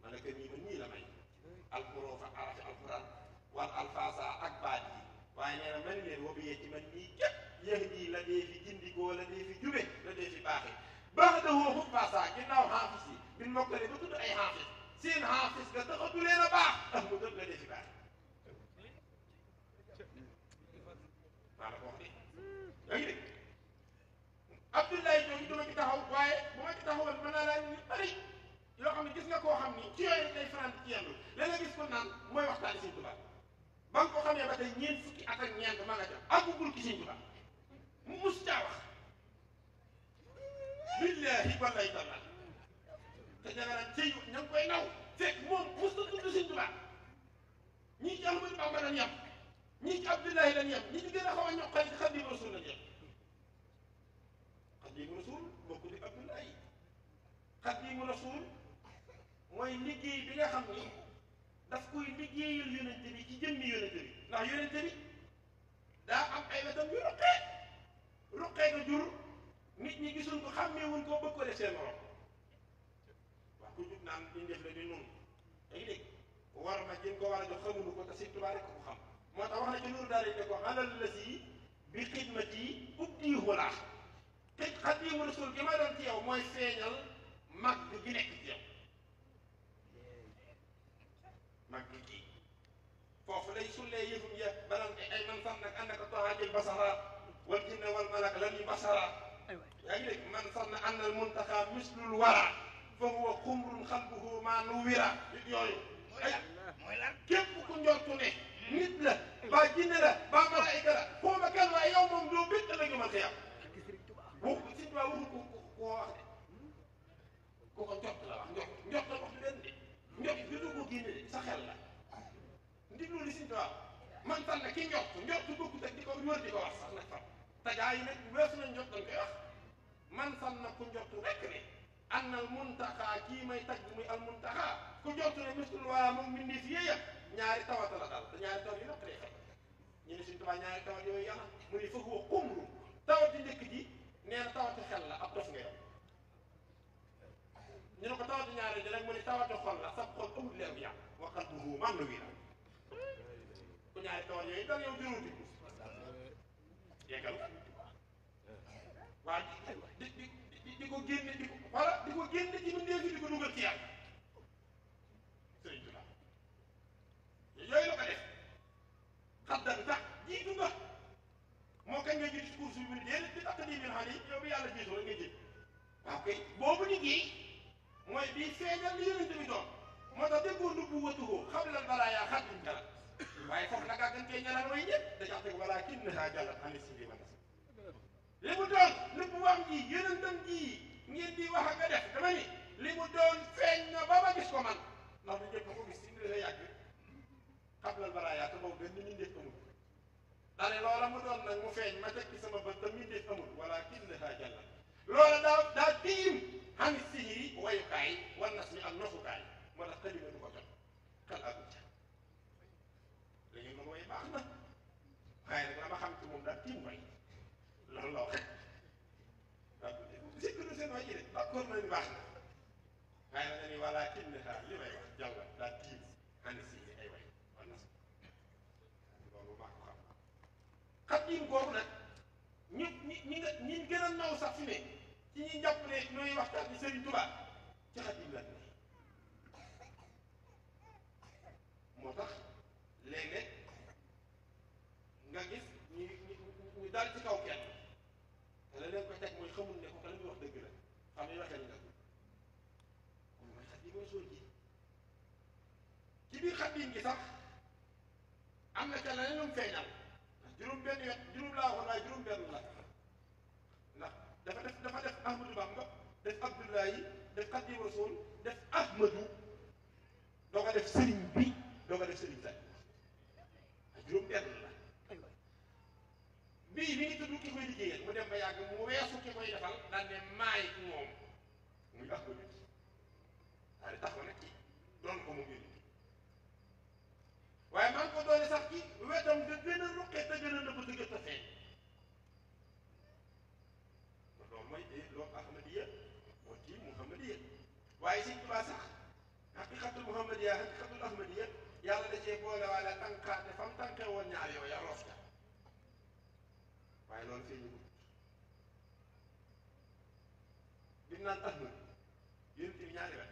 malakani man ñii la may alxurufa arafi alxuraan wal alfaasa ak baat yi waaye nee na man leen wa biye ci man ñii képp yahdi la dee fi gindikoo la dee fi jube la dee fi baaxe baxdahu huffaasa ginnaaw xaafis yi bin mokkale ba tudd ay xaafis seen xaafis nga taxatu leen a baax tax mu dëgg la dee fi baaxe maa la ko wax de yaa ngi dégg Abdoulaye jooju duma ci taxaw waaye bu ma ci taxawoon mën naa laa ñu bari yoo xam ne gis nga koo xam ni ci yooyu lay faral ci yendu la nga gis ko naan mooy waxtaani Sëñ Tuubaa ba nga ko xamee ba tey ñeent fukki at ak ñeent ma nga ca àggugul ci Sëñ Tuubaa mu mus caa wax billaahi wallahi taala te ñaaraan cëy ña ngi koy naw fekk moom mus na tudd Sëñ Tuubaa ñii ci Ahmadu Bamba lañ yem ñii ci Abdoulaye lañ yem ñi ci gën a xaw a ñoqal ci Xaadimu Rasuul lañ yem Xaadimu Rasuul bokku di Abdoulaye Xaadimu Rasuul mooy liggéey bi nga xam ni daf koy liggéeyal yonente bi ci jëmmi yonente bi ndax yonente bi daa am ay wetam yu ruqee nga jur nit ñi gisuñ ko xàmmeewuñ ko bëgg ko def seen morom wax ku jug naan liñ def la di noonu da ngi dégg war ma jën ko war a jox xamuñu ko te Sëñ Tuubaa rek ko xam moo tax wax na ci loolu daal ne ko alal la si bi xidmati ubdi wala te Xaadimu Rasuul gi ma doon ci yow mooy feeñal mag gi nekk ci yow mag gi foofu lay sullee yëfum ya balan ay man sax nag ànd ak toxaajil basara wal jinne wal malak lan yu basara yaa ngi dégg man sax na àndal muntaxa mislul wara fa huwa xumrun xalbuhu maa nu wira yooyu ay képp ku njortu ne nit la ba jinne la ba malaayika la xawma kenn waaye yow moom doo bét la ñu mën ko yàq bu Sëñ Tuubaa waxu ko koo wax de ku ko njort la wax njort la wax du leen de njort bi du ko génne de sa xel la ndiglu li Sëñ Tuubaa man tan na ki njort bokkut ak di ko wër di ko wax sax nag fan tajaa yi nag weesu nañ njort dañ koy wax man san na ku njort rek ne annal muntaxaa kii may tagg muy al muntaxaa ku njort ne mislul waa moom mbindi fi yéya ñaari tawata la daal te ñaari tawat yi naq day fekk ñu ne Sëñ Tuubaa ñaari tawat yooyu yana mu ne fa huwa xumru tawat di njëkk ji nee na tawati xel la ab dof nga yow ñu ne ko tawati ñaari ji nag mu ne tawati xol la sab xol amul leer bu yàq waxal bu huu man la wii la ku ñaari tawat yooyu dal yow jëru diggu yeggal waa di ko génne di ko wala di ko génne ci mbindeef yi di ko dugal ci yàlla Sëriñ Tuubaa yooyu la ko def xaddan tax jiitu nga moo kañ nga jiitu ci course bi mu ne déedéet di tax di min xam ni yow bi yàlla jiitu rek nga jiitu waaw kay boobu liggéey mooy bii feeñal li yonente bi doon moo tax déggoo nubbu watuhoo xam lan balaa yaa xaddim jala waaye foofu la gàggantee ñaanal way ñëpp dañax teg balaa kin nahaa jàllat ani si bi ma nas li mu doon nubbu wax ji yonentam ji ngeen di wax ak nga def dama ni li mu doon feeñ na ba ma gis ko man ndax du jëkk ko gis si mbir la yàgg xam lan balaa yaa te boobu benn mbindeef amul daane loola mu doon nag mu feeñ ma teg ci sama bët te mbindeef amul wala kin nahaa d'accord nañu baax na waaye nag dañuy wala kinnaha li may wax jàll daa tiim ànd si ay way wan na loolu maa ko xam xadim googu nag ñi gën a naw sax fi ne ci ñi jàpp ne ñooy waxtaan ni Serigne Touba ci xadim la ne moo tax léeg-léeg nga gis ñu daal ci kaw kenn te la leen ko teg mooy xamul ne ko ka la muy wax dëgg la xam ne waxee nga kon mooy xadim mooy soo ji ci biir xadim gi sax am na ca leneen lu mu feeñal juróom benn yoon juróom laa waxoon waaye juróom benn la ndax dafa def Ahmadou Bamba def Abdoulaye def Xadim Rasul def Ahmadou doo ko def sëriñ bi doo ko def sëriñ tay juróom benn la bii mi ngi tudd ki koy liggéeyal mu dem ba yàgg mu weesu ki koy defal daan ne maay moom muy Ahmadou daal di taxaw nag ci doon ko moom yónni waaye maa ngi ko doone sax ci wetam nga gën a ruqee te gën a nëbb te gën a feeñ loolu mooy loolu Ahmadiya moo ci Muhammadiya waaye Sëñ Tuubaa sax haqiqatul Muhammadiya haqiqatul Ahmadiya yàlla da cee boole waale tànkaate fa mu tànkee woon ñaar yow ya roof ca waaye loolu feeñu ko bi naan Ahmad yonent bi ñaari wet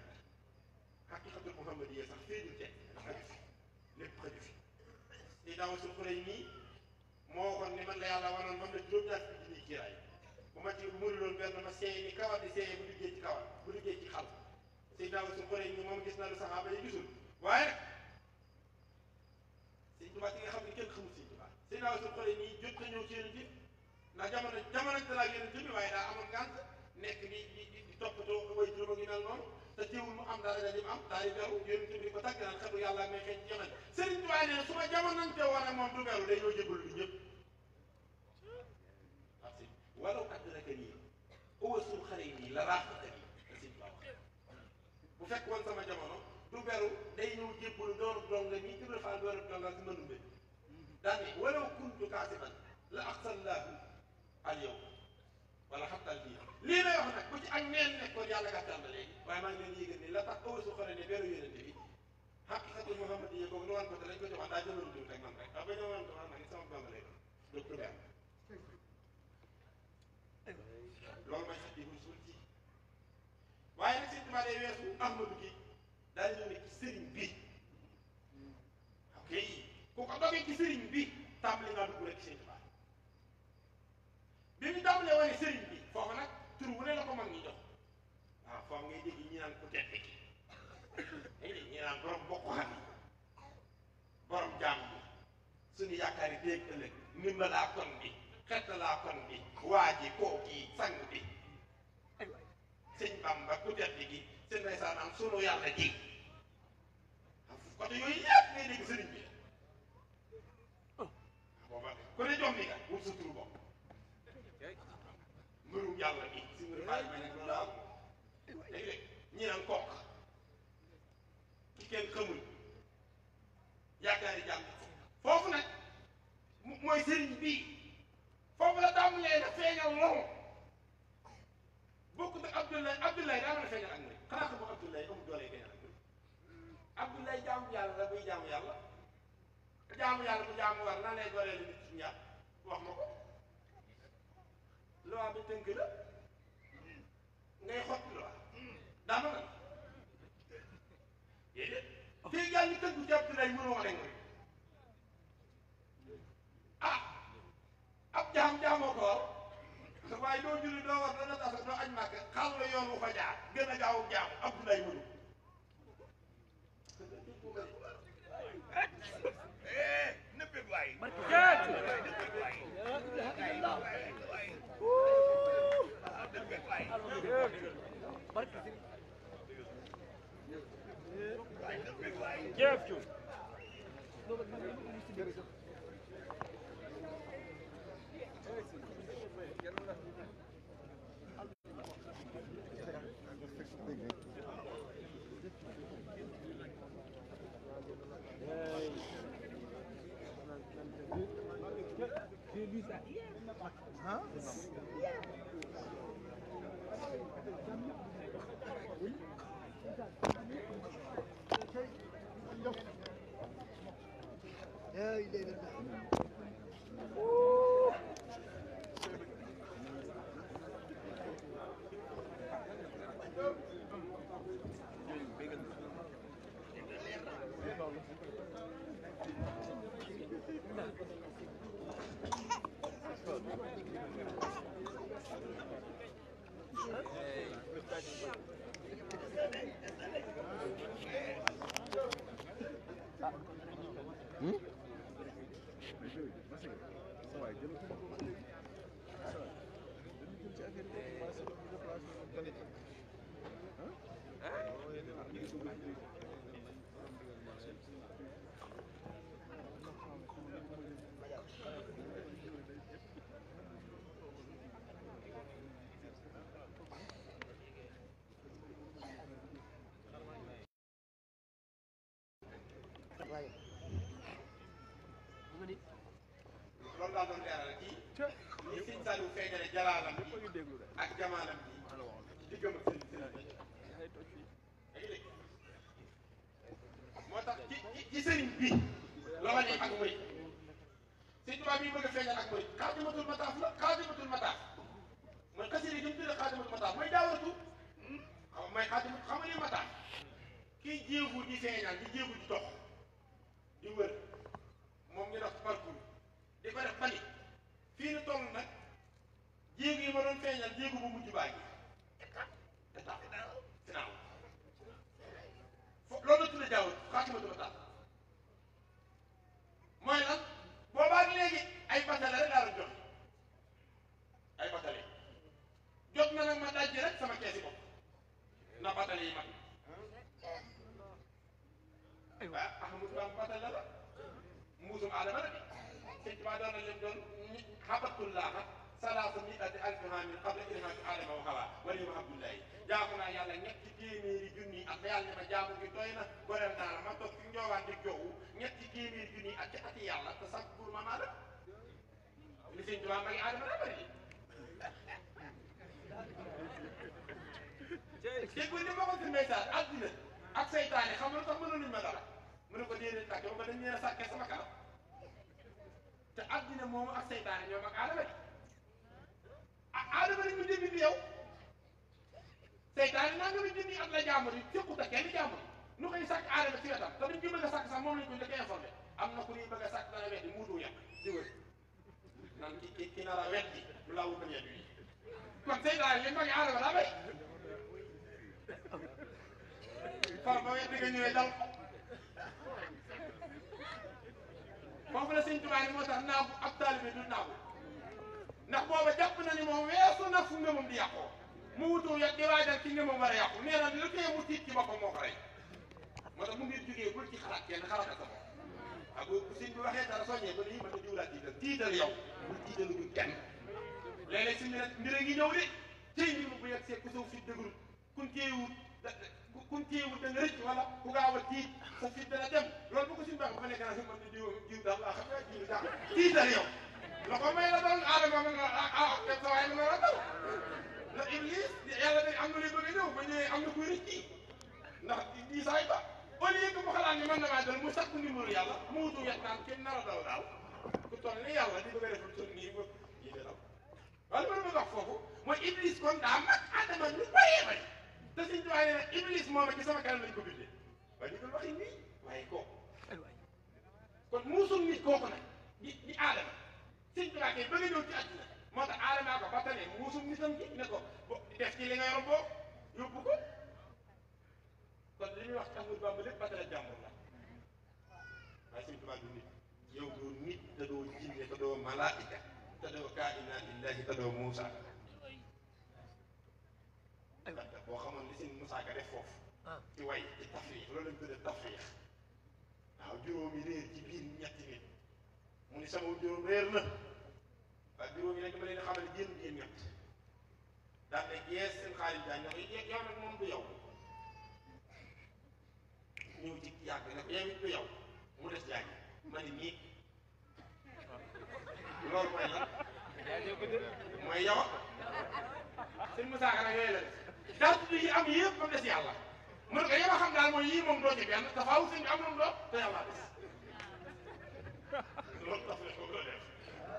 haqiqatul Muhammadiya sax feeñul teg ndax xaju fi lépp xaju fi di daaw su xurey nii moo waxoon ni man la yàlla wanoon man la juróom-ñaar fukki junniy kiiraay bu ma ci muri loolu benn ma seey ni kawar di seeyee bu liggéey ci kawar bu liggéey ci xal si daaw su xurey nii moom gis na lu saxaaba yi gisul waaye nag Sëñ Tuubaa ki nga xam ne kenn xamul Sëñ Tuubaa si daaw su xurey nii jot na ñëw ci yonent bi ndax jamono la yonent bi waaye daa amoon ngànt nekk di toppatoo way juróom a ngi mel noonu te teewul mu am dara nga lim am daal di beru yonent bi di ko tàgg naan xetu yàlla may xeeñ ci jamono Sëriñ Tuubaa nee na su ma jamonante woon ak moom du beru day ñoo jëbalu bi ñëpp parce que walaw adraka nii awasul xare nii la raaxata nii la Sëriñ Tuubaa wax bu fekk woon sama jamono du beru day ñëw jébbalu doonu donga nii Ibra Faal doonu donga si mënumbe daan ne walaw kuntu kaasiban la aqsallaahu al yow wala xattal bii lii may wax nag bu ci ak neen nekkoon yàlla gàttal na léegi waaye maa ngi leen yégal ni la tax awasu xare ne beru yonente bi xaqiqatul Muhammadiyya boobu nu wan ko te lañ ko joxoon daa jëloon diw teg man rek waaw ba ñoo wan ko man nag sama bamba lay doon du benn loolu mooy Xaadimu Rasuul ci waaye nag Sëñ Tuubaa day weesu Ahmadu gi daal di ñëw ne ci sëriñ bi ok ku ko dogee ci sëriñ bi tàmbali ngaa dugg rek ci Sëñ Tuubaa bi ñu tàmbalee wane sëriñ bi foofu nag tur wu ne la ko mag ñi jox waaw foofu ngay dégg ñi naan ku tedd ki léegi ñi naan borom bokk xam yi borom jaam bi suñu yaakaar yi dégg ëllëg ndimbalaa kon bi xettalaa kon bi waa ji kooki sang bi sëñ Bamba ku tedd gi sëñ ndeysaan am sunu yàlla ji côté yooyu yëpp ngay dégg sëriñ bi booba ku ne jom mi nga wut sa turu bopp mbirum yàlla bi si mbirum bàyyi ma nekk loolu am léeg-léeg ñi naan kook ki kenn xamul yaakaar yi jàmm foofu nag mooy sëriñ bii foofu la tàmbalee na feeñal loxo bokkut ak Abdoulaye daa mën a feeñal ak mooy xanaa xam nga Abdoulaye amul doole feeñal ak mooy Abdoulaye jaamu yàlla la buy jaamu yàlla bu jaamu war nan lay dooleel nit ci ñaar wax ma ko loi bi tënk la ngay xotti loi daa mën a déedéet fii yaa ngi tënku ci Abdoulaye mënoo wax rek ah ab jaamoo ko war waaye doo julli doo war dana tas doo aj màkk xàll la yoon wu fa jaar gën a gaaw jaamu Abdoulaye mënu Huh? loolu laa doon leeral ci li sëñ Saliou feeñale jalaalam bi ak jamaalam bi ci diggam ak sëriñ moo tax ci sëriñ bi la wane ak murid sëñ Tuubaa bi bëgg a feeñal ak murid xaadimatul mataaf la xaadimatul mataaf mooy xasida gi mu tuddee xaadimatul mataaf mooy daawatu mooy xaadimat xam nga ni mataaf kii jéegu di feeñal di jéegu di dox di wër moom ñu def parcours di ko def bani fii nu toll nag jéegu yi ma doon feeñal jéegu bu mujj baa ngi état final fo loolu la tuddee daawatu xaadimatul mataaf mooy lan boobaag léegi ay batale rek laa doon joxe ay batale jot na nag ma dajji rek sama keesi bopp na batale yi mag ah Ahmadou Bamba batale la mbuusum aadama la sëñ Tuubaa doon na leen doon xabatullaaha salaasa miati alfi aamin qabla ilhaami aadama wa Hawaa wa liyawma Abdullahi jaamu naa yàlla ñetti téeméeri junni at la yàlla ne ma jaamu gi doy na goreel naa la ma toog fi njoowaan di joowu ñetti téeméeri junni at ci ati yàlla te sax pour ma maa la li sëñ Tuubaa magi aadama daa bëri dégg nga ma ko si message àddina ak seytaane xam nga lu tax mënuñu ma dara mu ne ko déedéet tàkke ba dañ leen a sàkkee sama kanam te àddina moomu ak seytaane ñoom ak aadama bi ah aadama rek ñu dégg bi yow seytaane naa nga mi junni at la jàmbur yi fekku ta kenn jàmbur yi nu koy sàkk aadama ci wetam te dañ koy bëgg a sàkk sax moom lañ ko njëkk a informé am na ku ñuy bëgg a sàkk dana weddi muutu yàq di wër naan ki nar a weddi lu laa wutal yeddu yi kon seytaane li magi aadama daa bay far ba weddi nga ñëwee dal foofu la sëñ Tuubaa ni moo tax naagu ab taalibe du naagu ndax booba jàpp na ni moom weesu na fu ngëmam di yàqoo mu wutu yet di waajal ci ngëmam war a yàqu nee na lu tee mu tiit ci boppam moo ko rey moo tax mu ngi jógee bul ci xalaat kenn xalaat sa bopp ak bu sëñ bi waxee dara soññee ba nii mën na jiwlaat tiital yow bul tiitalu du kenn léeg-léeg si mbir a ngi ñëw de tey mbir mu bu yegg see ku saw fit dëgërul kun téewut da nga rëcc wala ku gaaw a tiit sa fit dana dem loolu bu ko suñu baax ba nekk naa si mën na jiw daal laa xam nga jiw daal tiital yow la ko may la doon aadama mën nga def sa waaye mën nga la dal ndax Iblis yàlla day am na luy bëgg a ñëw ba ñëwee am na kuy rëcc ndax diisaay ba au lieu que mu xalaat ni mën na maa dal mu sakku ndimbalu yàlla mu wutu wet naan kenn nar a dal daal ku toll ni yàlla di bëgg a def lu toll nii ba yii de daw wala mën ma wax foofu mooy Iblis kon daa mag aadama lu bëree bëri te suñ tubaab nee na Iblis moom ci sama kanam lañ ko bindee waaye ñu doon waxi nii waaye kooku kon muusul nit kooku nag di aadama suñ tubaab kay bëgg a ñëw ci àdduna moo tax aadamaa ko ba tane muusul nitam gi ne ko def ci li nga yor boo yóbbu ko kon li muy wax ci Ahmadu Bamba lépp ba tane jàmbur la waaye suñ tubaab du nit yow doo nit te doo jinne te doo malaika te doo kaa'inaatillahi te doo Muusa boo xamoon li sëñ Moussa Ka def foofu ci way ci tafriix loolu lañ tuddee tafriix waaw juróomi réer ci biir ñetti nit mu ni sama juróom réer na waaye juróomi nag dama leen xamal génn ngeen ñett daal ne gees seen xaalis daañ ne ko yow nag moom du yow ñëw ci yàgg ne ko yow it du yow mu des jaay ma ni nii loolu mooy lan mooy yow sëñ Moussa Ka nag yooyu la def daal yi am yëpp ba mu des yàlla mu ne ko yow a xam daal mooy yii moom doo ci benn dafa aw sëñ bi am lu mu doon te yàlla des loolu tax na ko def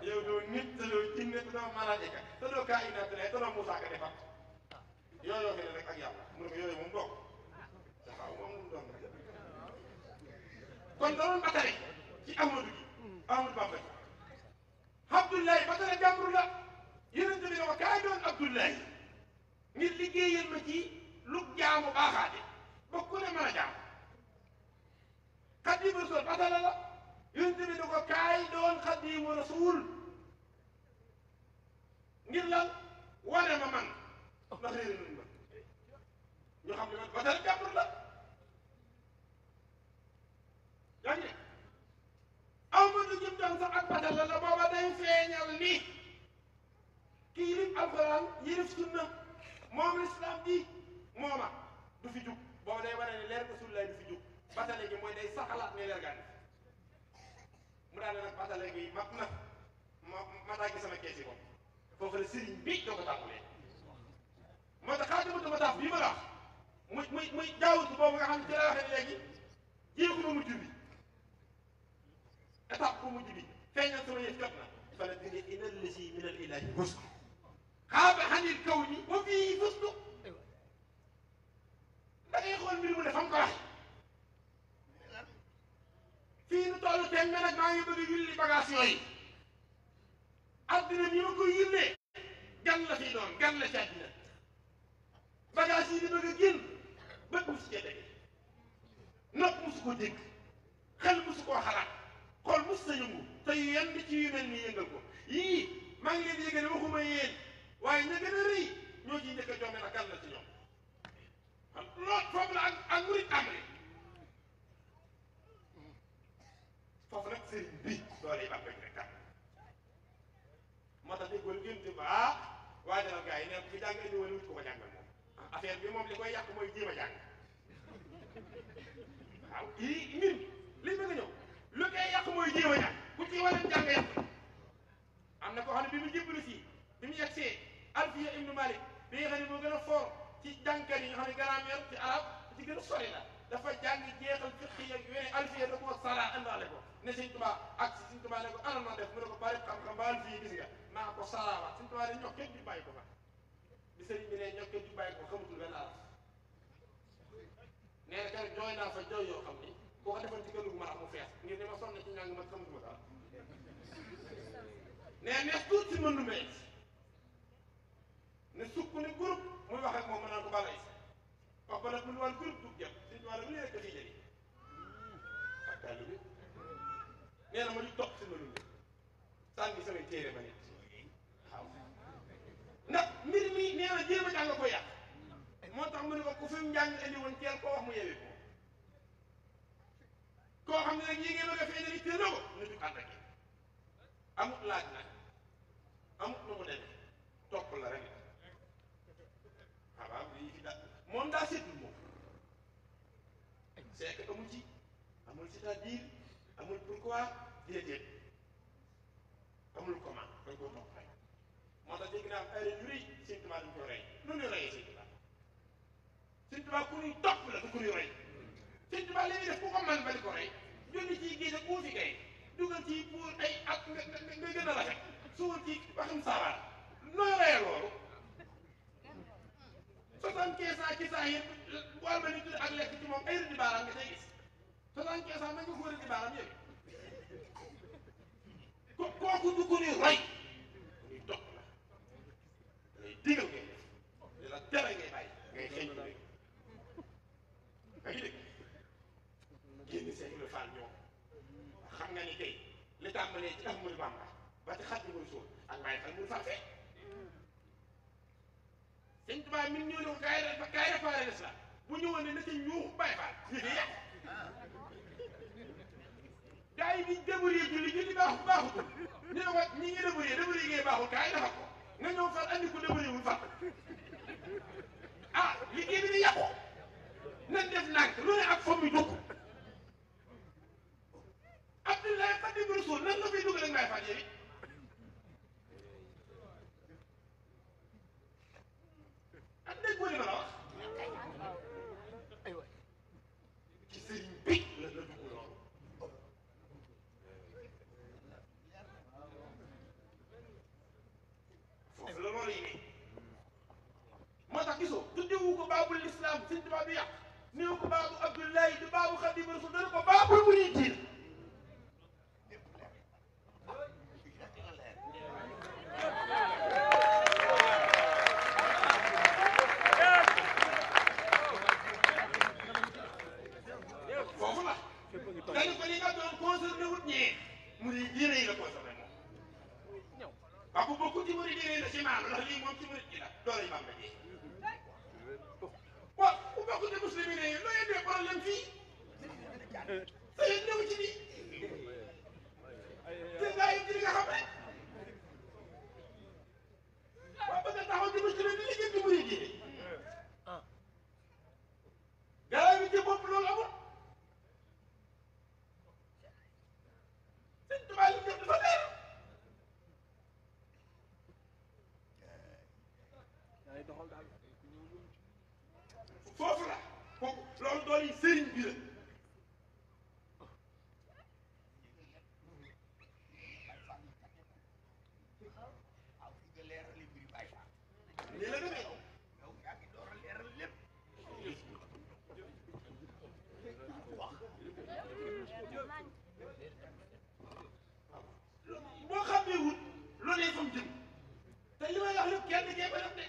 yow doo nit te doo jinne te doo malaaka te doo kaa'inaat te doo Moussa Ka defar yooyu fi ne rek ak yàlla mu ne ko yooyu moom doo ko dafa aw moom lu mu doon rek kon da doon batale ci Ahmadu gi Ahmadu Bamba gi Abdullahi batale jàmbur la yonent bi ne ko kaay doon Abdullahi liggéeyal ma ci lu jaamu baaxaate ba ku ne mën a jaam Xaadimu Rasuul batala la yonent bi da ko kaay doon Xaadimu Rasuul ngir lan wane ma man ndax réere nañ ma ñu xam ne man batala jàmbur la yaa ngi aw ma du jëm doon sax ak batala la booba day feeñal ni kii yilif alxuraan yilif sunna moom lislaam bi mooma du fi jug booba day wane ne leer Rasulullaah du fi jug batale gi mooy day saxalaat ne leer gaa mu daal ne nag batale gi mat na ma dagg sama kees yi bopp foofu la sëriñ bi doo ko tàmbalee moo tax xaatimatu mataaf bii ma la wax muy jaawutu boobu nga xam ne ci la waxee léegi jéegu ma mujj bi étape bu mujj bi feeñal sama yëf jot na fa la bindee ina lasi min al ilahi husnu xaaba xanil kaw ni wa fii husnu da ngay xool mbir mu ne fa mu ko waxee fii nu tollu teen nga nag maa ngi bëgg a yulli bagage yooyu addina ni ma koy yullee gan la fii doon gan la ci addina bagage yi di bëgg a génn bët musu cee dégg nopp musu ko dégg xel musu koo xalaat xool musu sa yëngu te yenn ci yu mel nii yëngal ko yii maa ngi leen di yëgale waxuma yéen waaye ña gën a rëy ñoo ciy njëkk a joome nag gan la ci ñoom loolu foofu la ak murit amri foofu nag sëriñ bi doole yi bàq rek tam moo tax déggoo génte ba waajalal gars yi ne ku jàng indi wala wut ko jàngal moom affaire bi moom li koy yàq mooy jéem a jàng waaw yii mbir li bëgg a ñëw lu koy yàq mooy jéem a jàng ku ci war a jàng yàq am na koo xam ne bi mu jébbalu fii bi mu yegsee Alfiya ibnu Malik bi nga xam ne moo gën a fort ci jàngkat yi nga xam ne grammaire ci arab ci gën a sori la dafa jàng jeexal fiqh ak yooyu Alfiya da koo sara indaale ko ne Sëñ Tuubaa ak si Sëñ Tuubaa ne ko ana ma def mu ne ko bari xam-xam ba Alfiya gis nga maa ko saraawaat Sëñ Tuubaa ne ñox kenn du bàyyi ko fa bi sëriñ bi ne ñox kenn du bàyyi ko xamatul benn arab nee na keroog jooy naa fa jooy yoo xam ni boo ko defoon ci kër gu ma tax mu fees ngir ne ma sonn ci njàng ma xamatuma dara nee nees tuut si mën lu mees ne sukk ne groupe muy wax ak moom mën naan ko balay wax ba nag mu ne waan groupe dug jëm Sëñ Tuubaa lu rek dafay jëli ak taali bi nee na ma ñu topp si ma lumbe sànni samay téere ma nit waaw ndax mbir mi nee na jéem a jàng ko yàq moo tax mu ne ko ku fi mu njàng indi woon teel koo wax mu yewi ko koo xam ne nag yi ngeen bëgg a feeñal it téeloo ko na jug ànd ak amut laaj nag amut nu mu demee topp la rek waaw lii fi daal moom daa seetlu moom c'est que amul ci amul c'est-à-dire amul pourquoi déedéet amul comment dañ koo topp rek moo tax dégg naa am ay yu rëy Sëñ Tuubaa dañ ko rey nu ñuy reyee Sëñ Tuubaa Sëñ Tuubaa ku ñuy topp la du ku ñuy rey Sëñ Tuubaa li muy def ku ko man ba di ko rey jónni ci géej ak uufi kay dugal ci pour ay ak nga gën a rafet suul ci waxum saabaar nooy reyee loolu 75 ans ci saa yëpp bool ba ni tudd ak lekk ci moom ay rëdd baaraam nga say gis 75 ans nañ ko ko rëdd baaraam yëpp kooku du ko ñuy roy ñuy topp la ngay digal ngay def di la tere ngay bàyyi ngay xëy ñu léegi nga ngi dégg génn seen le faal ñoom xam nga ni tey li tàmbalee ci Ahmadu Bamba ba ci Xaadimu Rasuul ak bàyyi xel mun farfee Sëñ Tuubaa min ñëw ne ko kaay réparé l'islam bu ñëwoon ne na ca ñuuxu bàyyi faal ñu di yàq gars yi di débrouiller julli baaxutul ñu ne ko ñi ngi débrouiller ngay baaxul kaay defar ko nga ñëw far andi ko débrouiller wul far ah liggéey bi di yàqu nañ def nànk lu ne ak fomm mi dugg Abdoulaye Xaadimu Rasuul nan la fay dugg rek may faal yéen ak dégg li ma la wax ci sëriñ bi la dugg loolu foofu la loolu yi nii moo tax gisoo tuddewu ko baabul islam Sëñ Tuubaa bi yàq néew ko baabu Abdoulaye du baabu Xaadimu Rasuul dana ko baabul bu ñuy tiir muslimin yi looy indee problème fii sa yéen ñëw ci nii te ngaa yëg ci li nga xam rek waaw bëgg a taxaw ci muslimin di liggéey ci murid yi garab yi ci bopp loolu amul sëñ Tuubaa li jëm dafa leer foofu la foofu loolu doon yi sëriñ bi la nii la demee boo xamee wut lu ne fam jëm te li may wax lépp kenn kee ko def de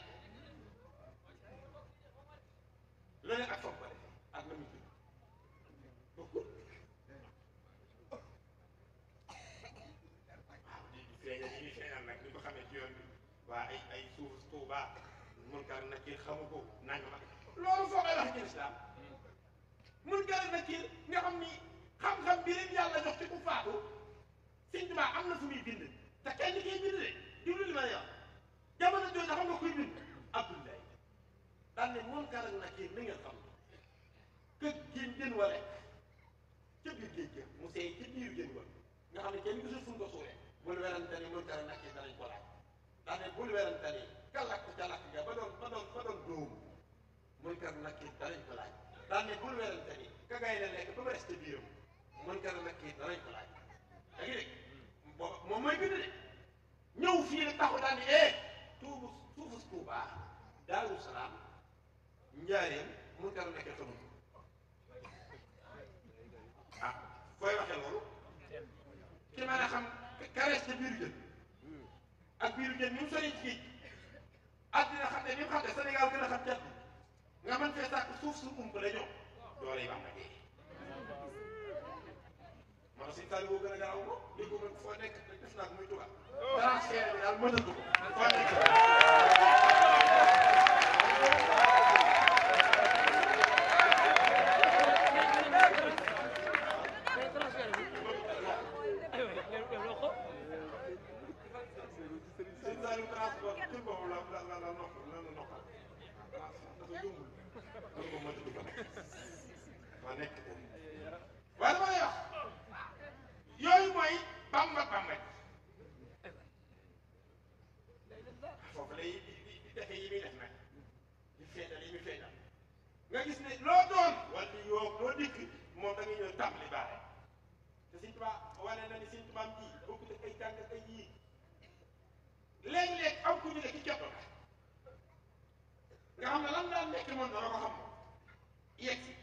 lu ne ak fam ko def ak na mu jëm bokkul waaw di feeñal yi ñuy feeñal nag ni ko xamee ci yoon bi waa ay suuf Tuuba Munkar Nakiir xamu ko nanga ma loolu foo koy wax ci lislaam Munkar Nakiir nga xam ni xam-xam bi leen yàlla jox ci ku faatu Sëñ Tuubaa am na fu muy bind te kenn kay bind de diwlu li ma lay wax jamono jooju xam nga kuy bind Abdoulaye daan ne Munkar Nakiir ni ngeen xam kër géej jën wa rek ca biir géej ga mu seey ci biir jën wa nga xam ne kenn gisul fu mu ko suuree bul werante ni Munkar Nakiir danañ ko laaj daan ne bul werante ni ka lakk ca lakk ga ba doon dóomu Munkar Nakiir danañ ko laaj daan ne bul werante ni ka gay ne lekk ba mu resté biiram Munkar Nakiir danañ ko laaj da ngi dégg booba moom mooy bind de ñëw fii rek taxu daan ni suufu Tuubaa Daaru Salaam Njaaréem Munkar Nakiir xamul ah fooy waxee loolu ci mën a xam karees ca biiru jën ak biiru jën ni mu sori ci géej àddina xam ne ni mu xam ne Sénégal gën a xam jat nga mën fee sàkk suuf su ump la ñëw doole yi baax na dee moo tax Sëñ Saliou boo gën a garaw ko li ko mën foo nekk def naa ko muy tubaab transfert bi daal mënatu ko foo nekk Sëñ Saliou transport ci boobu la noppal dafa yombul loolu ko mënatu ko moo nekk waaye dama lay wax yooyu mooy bamba foofu lay di defee yi muy def nag di feeñal yi muy feeñal nga gis ne loo doon wala yoo loo dikk moom da nga ñëw tàmbali baaxe te Sëñ Tuubaa wane na ni Sëñ Tuubaa ji bokkut ak ay jàng ak ay yii léeg-léeg am ku ñu ne ci cotto nga xam ne lan daan nekk moom dana ko xam moom yegg si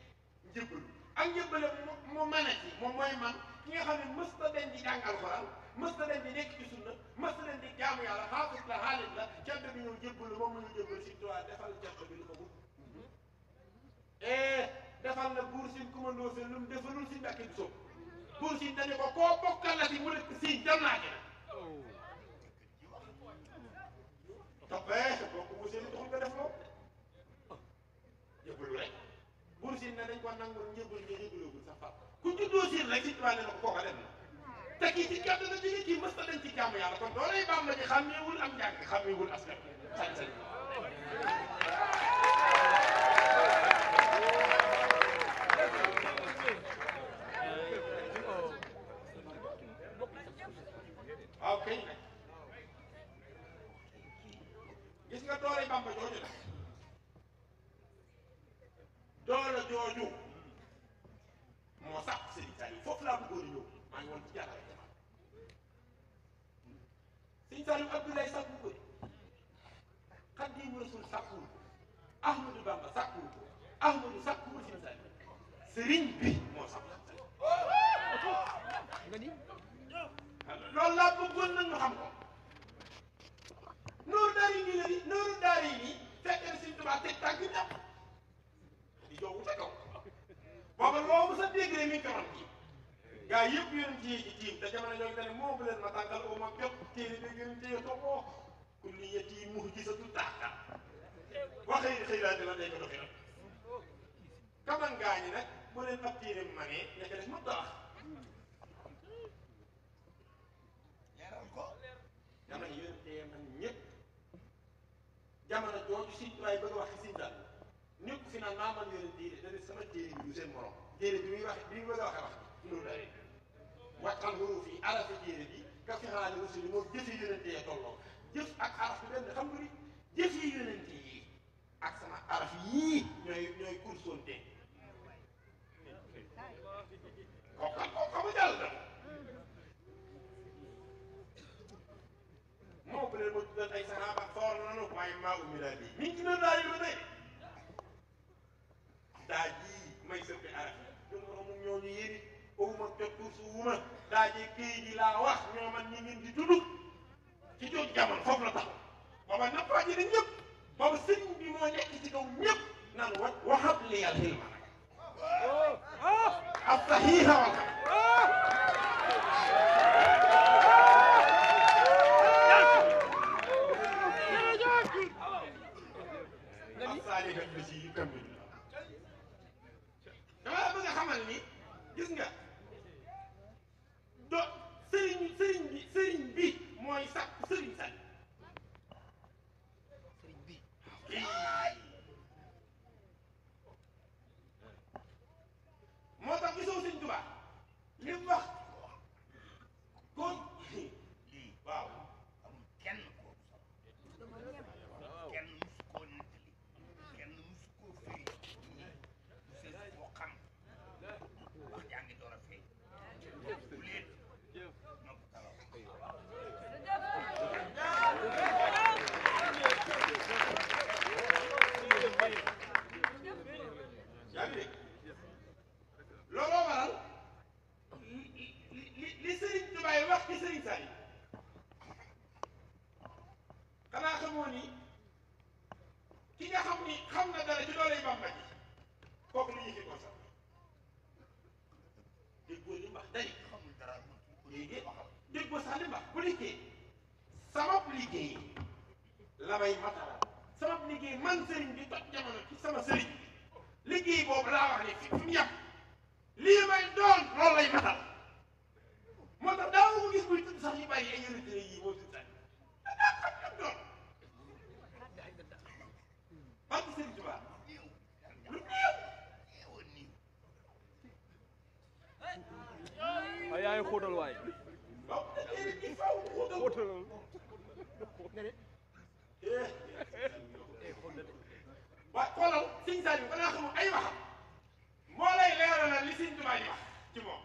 njëbbalu ak njëbbale mu mën a ci moom mooy man ki nga xam ne mësta den di jàng alxuraan mësta den di nekk ci sunna mësta den di jaamu yàlla xaafis la xaalis la cant bi ñëw jébbalu moom mu ñu jébbalu Sëñ Tuubaa defal cant bi lu ko wut defal na buur sin commandoo seen lu mu defalul si mbàkk bi soob buur sin dañu ko koo bokkal la si mu dëkk si dem naa ci nag toppee bokk bu seen taxul nga def moom jébbalu rek buur sin ne dañ ko nangul njébbalu nga jébbalugul sax far ku juddoo siin rek Sëñ Tuubaa ne na ko kooka dem na te kii ci jot na jóge kii mës ta dañ ci jaamu yàlla kon doolay Bàmba ji xàmmeewul am njàng xàmmeewul askan sañ-sañ waaw kay gis nga doolay Bàmba jooju la doole jooju moo sax Sëriñ Saliou foofu laa bëggoon a ñëw maa ngi woon ci jàllale jamono Sëriñ Saliou Abdoulaye sàkku ko Xaadimu Rasuul sàkkuwul ko Ahmadou Bamba sàkkuwul ko Ahmadou sàkkuwul Sëriñ Saliou sëriñ bi moo sax loolu laa bëggoon nag ñu xam ko nooru daari nii la di nooru daari nii fekk na Sëriñ Tuubaa teg tànk ñëpp di joowu ca kaw booba loo mos a dégg rek mi ngi koy ji gaa yëpp yéen ci tiim te jamono jooju dañ ne moo bu leen ma tàngal oo ma bépp téere bi yéen téye toppoo kulliyati mu'jizatul tahta waxee xëy naa dina dégg doxi nag kaman gaañi nag bu leen ab téere ma ne nekk def mënut a wax leeral ko jamono yónnee man ñëpp jamono jooju si waaye bëgg a wax si daal ñëpp fi naan maa man yónnee téere da def sama téere bi du seen morom téere bi muy wax bi muy bëgg a waxee wax loolu daal waxtaan wóoroo fii arafi téere bi ka fi xanaa ne aussi moom jëf yi yónnee tolloo jëf ak araf bi benn xam nga ni jëf yi yónnee yi ak sama araf yii ñooy kursoonte kooku xam nga jàll na moo bu leen ma tuddal ay saxaaba foor nanu waaye maa ummi daal bi mi ngi ci daal yi ba tey daa ji may sëppi araf yi ñun moom ñooñu yéri owuma jot kursu wuma daa ji këy ji laa wax ñoo man ñi ngeen di tudd ci jooju jamono foofu la taxaw booba nappaa ji ne ñëpp booba sëriñ bi moo nekk ci kaw ñëpp naan waxab li yàlla xilma nag ab saxiixa wal xam ab saalikat bi si kamil dama bëgg a xamal ni gis nga do sëriñ bi mooy sax sëriñ sax moo tax gisoo sëñ Tuubaa li mu wax kon waaw amul kenn koo kenn musu koo nettali kenn musu koo firi musu koo xam wax jaa ngi door a fay bu leen nopp talaw yaa ngi dégg looloo waral li Sëriñ Tuubaa yi wax ci Sëriñ Saliou xanaa xamoo ni ki nga xam ni xam na dara ci dooley Bàmba ji kooku li ñu fi ko sax déggoo li mbax day xamul dara léegi déggoo sax li mbax bu liggéey sabab liggéey la may matala sabab liggéey man sëriñ bi toj jamono ci sama sëriñ liggéey boobu laa wax ni fi mu yàq lii may doon loolu lay matal moo tax daaw ko gis muy tudd sax ñu bàyyi ay yële yi moo tudd sax daa xam ñam doon barke Sëriñ Tuubaa lu néew ay yaa ngi xóotal waay waaw il faut xóotal waaye xoolal Sëñ Saliou ba naa xamul ay waxam moo lay leeralal li Sëñ Tuubaa yi wax ci moom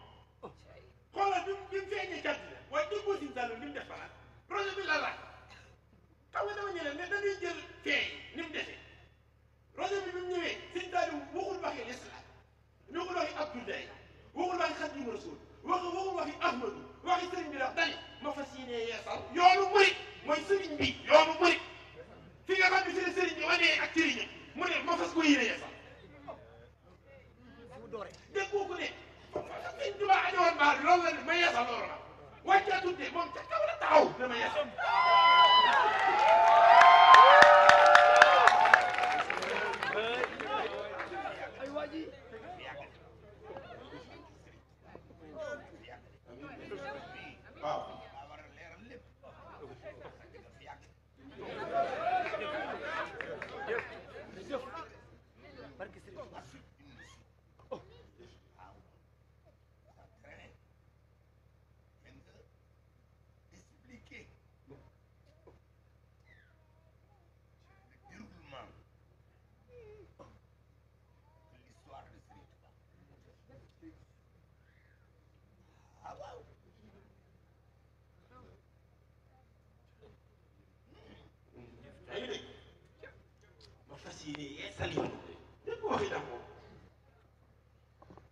xoolal bi mu feeñee jant la waaye déggoo Sëñ Saliou li mu def balaa projet bi la laaj xam nga dama ñëwee ne dañuy jël feeñ ni mu defee projet bi mu ñëwee Sëñ Saliou waxul waxi lislaam waxul waxi Abdoulaye waxul waxi Xaadimu Rasuul waxul waxi Ahmadu waxi sëriñ bi wax dani ma fas yéenee yeesal yoonu murit mooy sëriñ bi yoonu murit fi nga xam ne fi la sëriñ bi wanee ak sëriñam mu ne ma fas ko yéene yeesal déggoo ko ne Sëñ Tuubaa ajowoon baal bi loolu la ne ma yeesal loolu la wàccaa tuddee moom ca kaw la taxaw ne ma yeesal waaw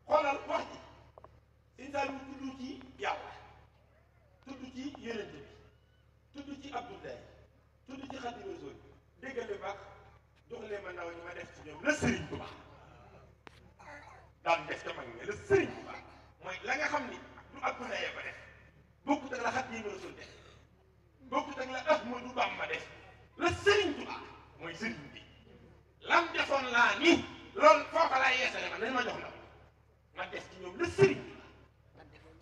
xoolal wax ji Sëñ Saliou tudd ci yàlla tudd ci yonent bi tudd ci Abdoulaye tudd ci Xaadimu Rasuul déggale baax jox leen ma ndaw ñi ma def ci ñoom la Sëriñ Tuubaa daan def ca mag ñi la Sëriñ Tuubaa mooy la nga xam ni du Abdoulaye ba def bokkut ak la Xaadimu Rasuul def bokkut ak la Ahmadu Bamba def la Sëriñ Tuubaa mooy sëriñ bi lam defoon laa ni loolu foofa laa yeesale man nañu ma jox ndam ma des ci ñoom la sëriñ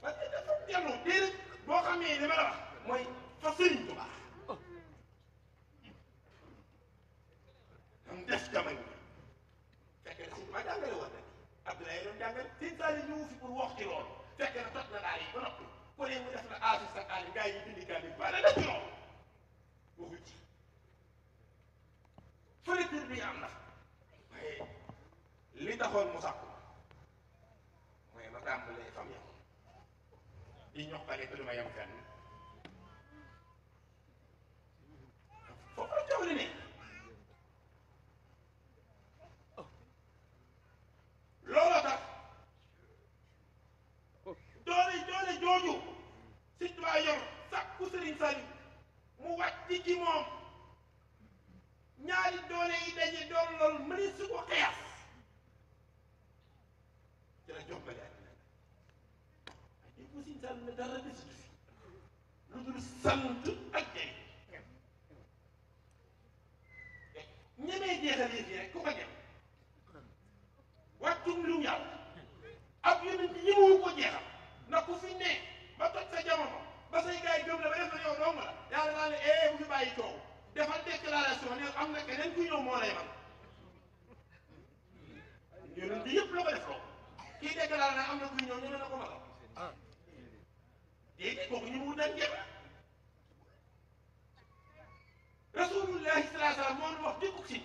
parce que dafa dellu déedéet boo xamee li ma la wax mooy fa sëriñ Tuubaa am des jamono fekk na sëriñ Tuubaa jàngale woon rek Abdoulaye doon jàngale sëriñ Saali ñëw fi pour wax ci loolu fekk na tot na daal yi ba noppi ku ne mu def na aasi sa aali gars yi bindi gaa bi ba la def ci loolu waxu ci fële bi am na waaye li taxoon mu sàkku mooy ma tàmbalee fam yow di ñoqale te du ma yem fenn foofu la coow li ne looloo tax doole jooju si tubaab yor sàkku Sëriñ Saliou mu wàcc ci moom ñaari doole yi daje doon loolu mëni su ko xeex ci la jox ma jaay ko Sëriñ Saliou ne dara desitu fi lu dul sant ak jëriñ ñemee jeexal yëf yi rek ku ko ñem wàccum lu yàlla ab yonent ñemewu ko jeexal ndax ku fi ne ba toj sa jamono ba say gars yi gëm la ba def na yow dong la yàlla naa ne bu fi bàyyi coow defal déclaration ne am na keneen kuy ñëw moo lay man yonent yëpp la ko def loo kii déclaré na am na kuy ñëw ñu ne na ko magal déedéet kooku ñu mu daan jeex rasulullahi sallallahu alayhi wa sallam moo nu wax dëkkuk si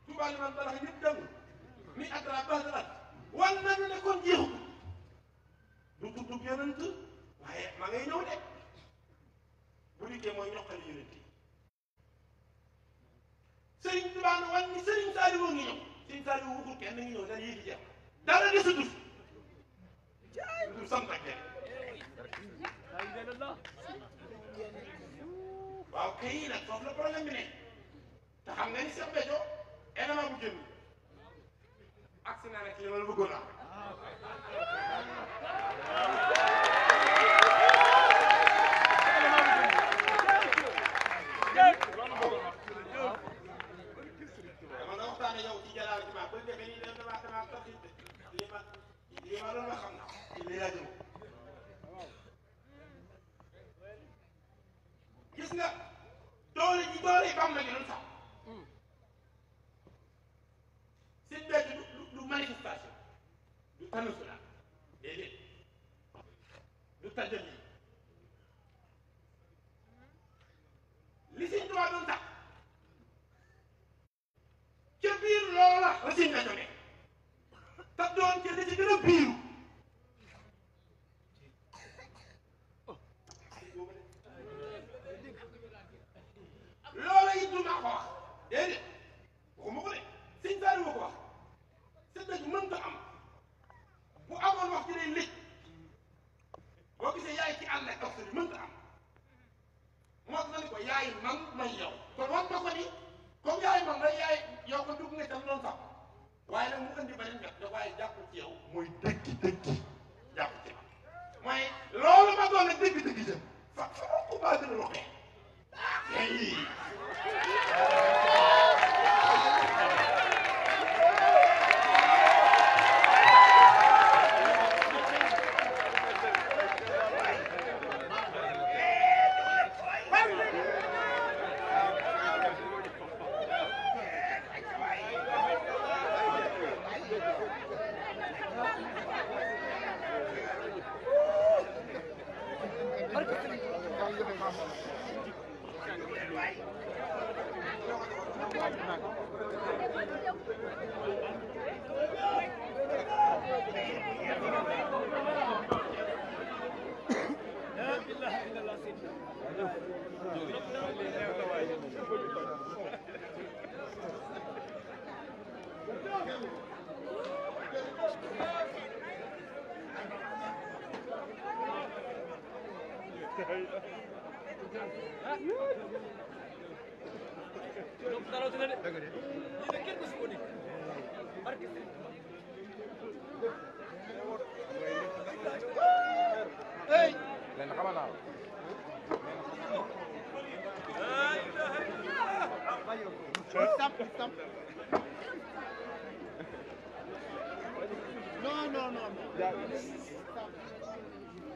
Tuubaa li man balax ñëpp demul mi adra badra wan nañu ne kon jeexu du tuddub yonent waaye ma ngay ñëw de bu dikkee mooy ñoqali yonent yi Sëriñ Tuubaa ne wan ni Sëriñ Saaliw ngi ñëw Sëriñ Saaliw waxul kenn ngi ñëw daal yéegi jeex dara desatu du sant ak waaw kay nag foofu la problème bi ne te xam nga ni Cheikh Béthio élément bu génn agsi naa ne ci li ma la bëggoon a dama nga waxtaane yow ci jalaaw ji ma ba defee nii dama tax li ma doon wax xam na ci lii laa jëm gis nga doole yi Bamba gi doon sax seen mbedd du manifestation du tanasula déedéet du tajali li Sëñ Tuubaa doon sax ca biir loola la Sëñ Béthio ne te doon ca li ci gën a biiru loola it du maa ko wax déedéet waxuma ko de Sëñ Saaliw ma ko wax sa dëgg mënta am bu amoon wax ci day lëj boo gisee yaay ci ànd ak bi mënta am moo tax ni ko yaay man may yow kon wax na ko ni comme yaay man la yaay yow ko dugg nga tam doon sax waaye nag mu indi beneen wet da waaye jàpp ci yow mooy dëgg jàpp ci man mooy loolu ma doon nag dëgg jëm fa ko baa gën a waxee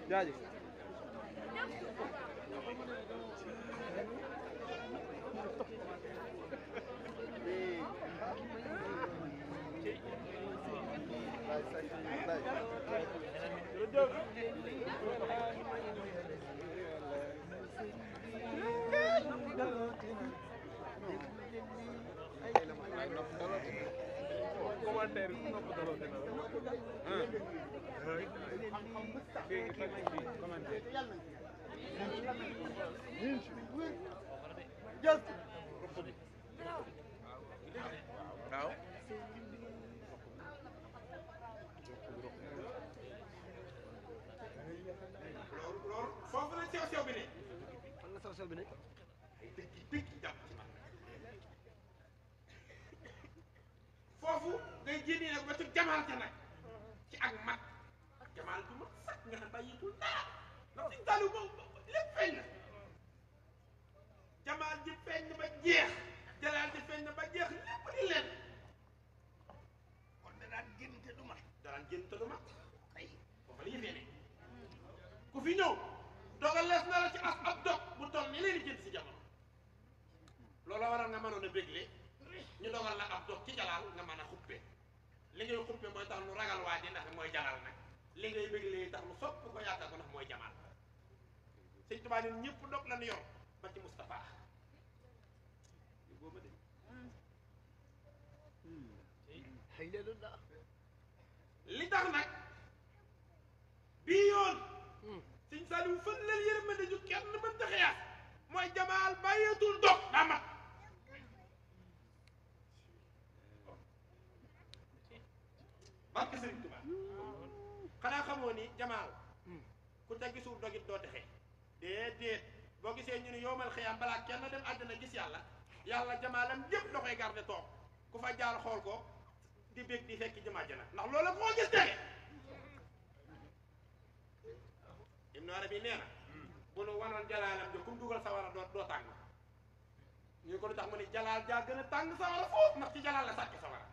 jaajëf commentaire yi nopp daloo dina waaw loolu foofu la sew sew bi ne fan la sew sew bi ne ay dëkk jàpp ci man foofu ngay génnee nag ba ci jamaal ca nag ci ak mat jamaal bi ma sax nga xam bàyyitul dara ndax si dalu boobu lépp feeñ na jamaal ji feeñ na ba jeex jalaal ji feeñ na ba jeex lépp di leen kon danaan génn te du mat danaan génn te du mat ay foofu la yëfee ne ku fi ñëw dogal lees na la ci as ab dog bu toll ni leen di jënd si jamono loolu waral nga mënoon a bégle ñu dogal la ab dog ci jalaal nga mën a xuppe li ngay xuppe mooy tax nu ragal waa ji ndax mooy jalaal nag li ngay bégle tax nu sopp ko yaakaar ko ndax mooy jamaal sëñ Tuubaa ñun ñëpp dog la ñu yor ba ci Moustapha booba de xëy na lu da li tax nag bii yoon sëñ Saliou fan la yërmande ju kenn mën ta xeex mooy jamaal bàyyeetul dog daa mat barke Sëriñ Tuubaa xanaa xamoo ni jamaal ku ca gisul dogit doo texe déedéet boo gisee ñu ne yowmal xiyaam balaa kenn dem àddina gis yàlla jamaalam yépp da koy garde toog ku fa jaar xool ko di bég di fekk jëm àjjana ndax loolu koo gis texe Ibnu Arabi nee na bu nu wanoon jalaalam jo kum dugal sawara doo tàng ñu ko lu tax mu ne jalaal jaa gën a tàng sawara foofu ndax ci jalaal la sàkk sawara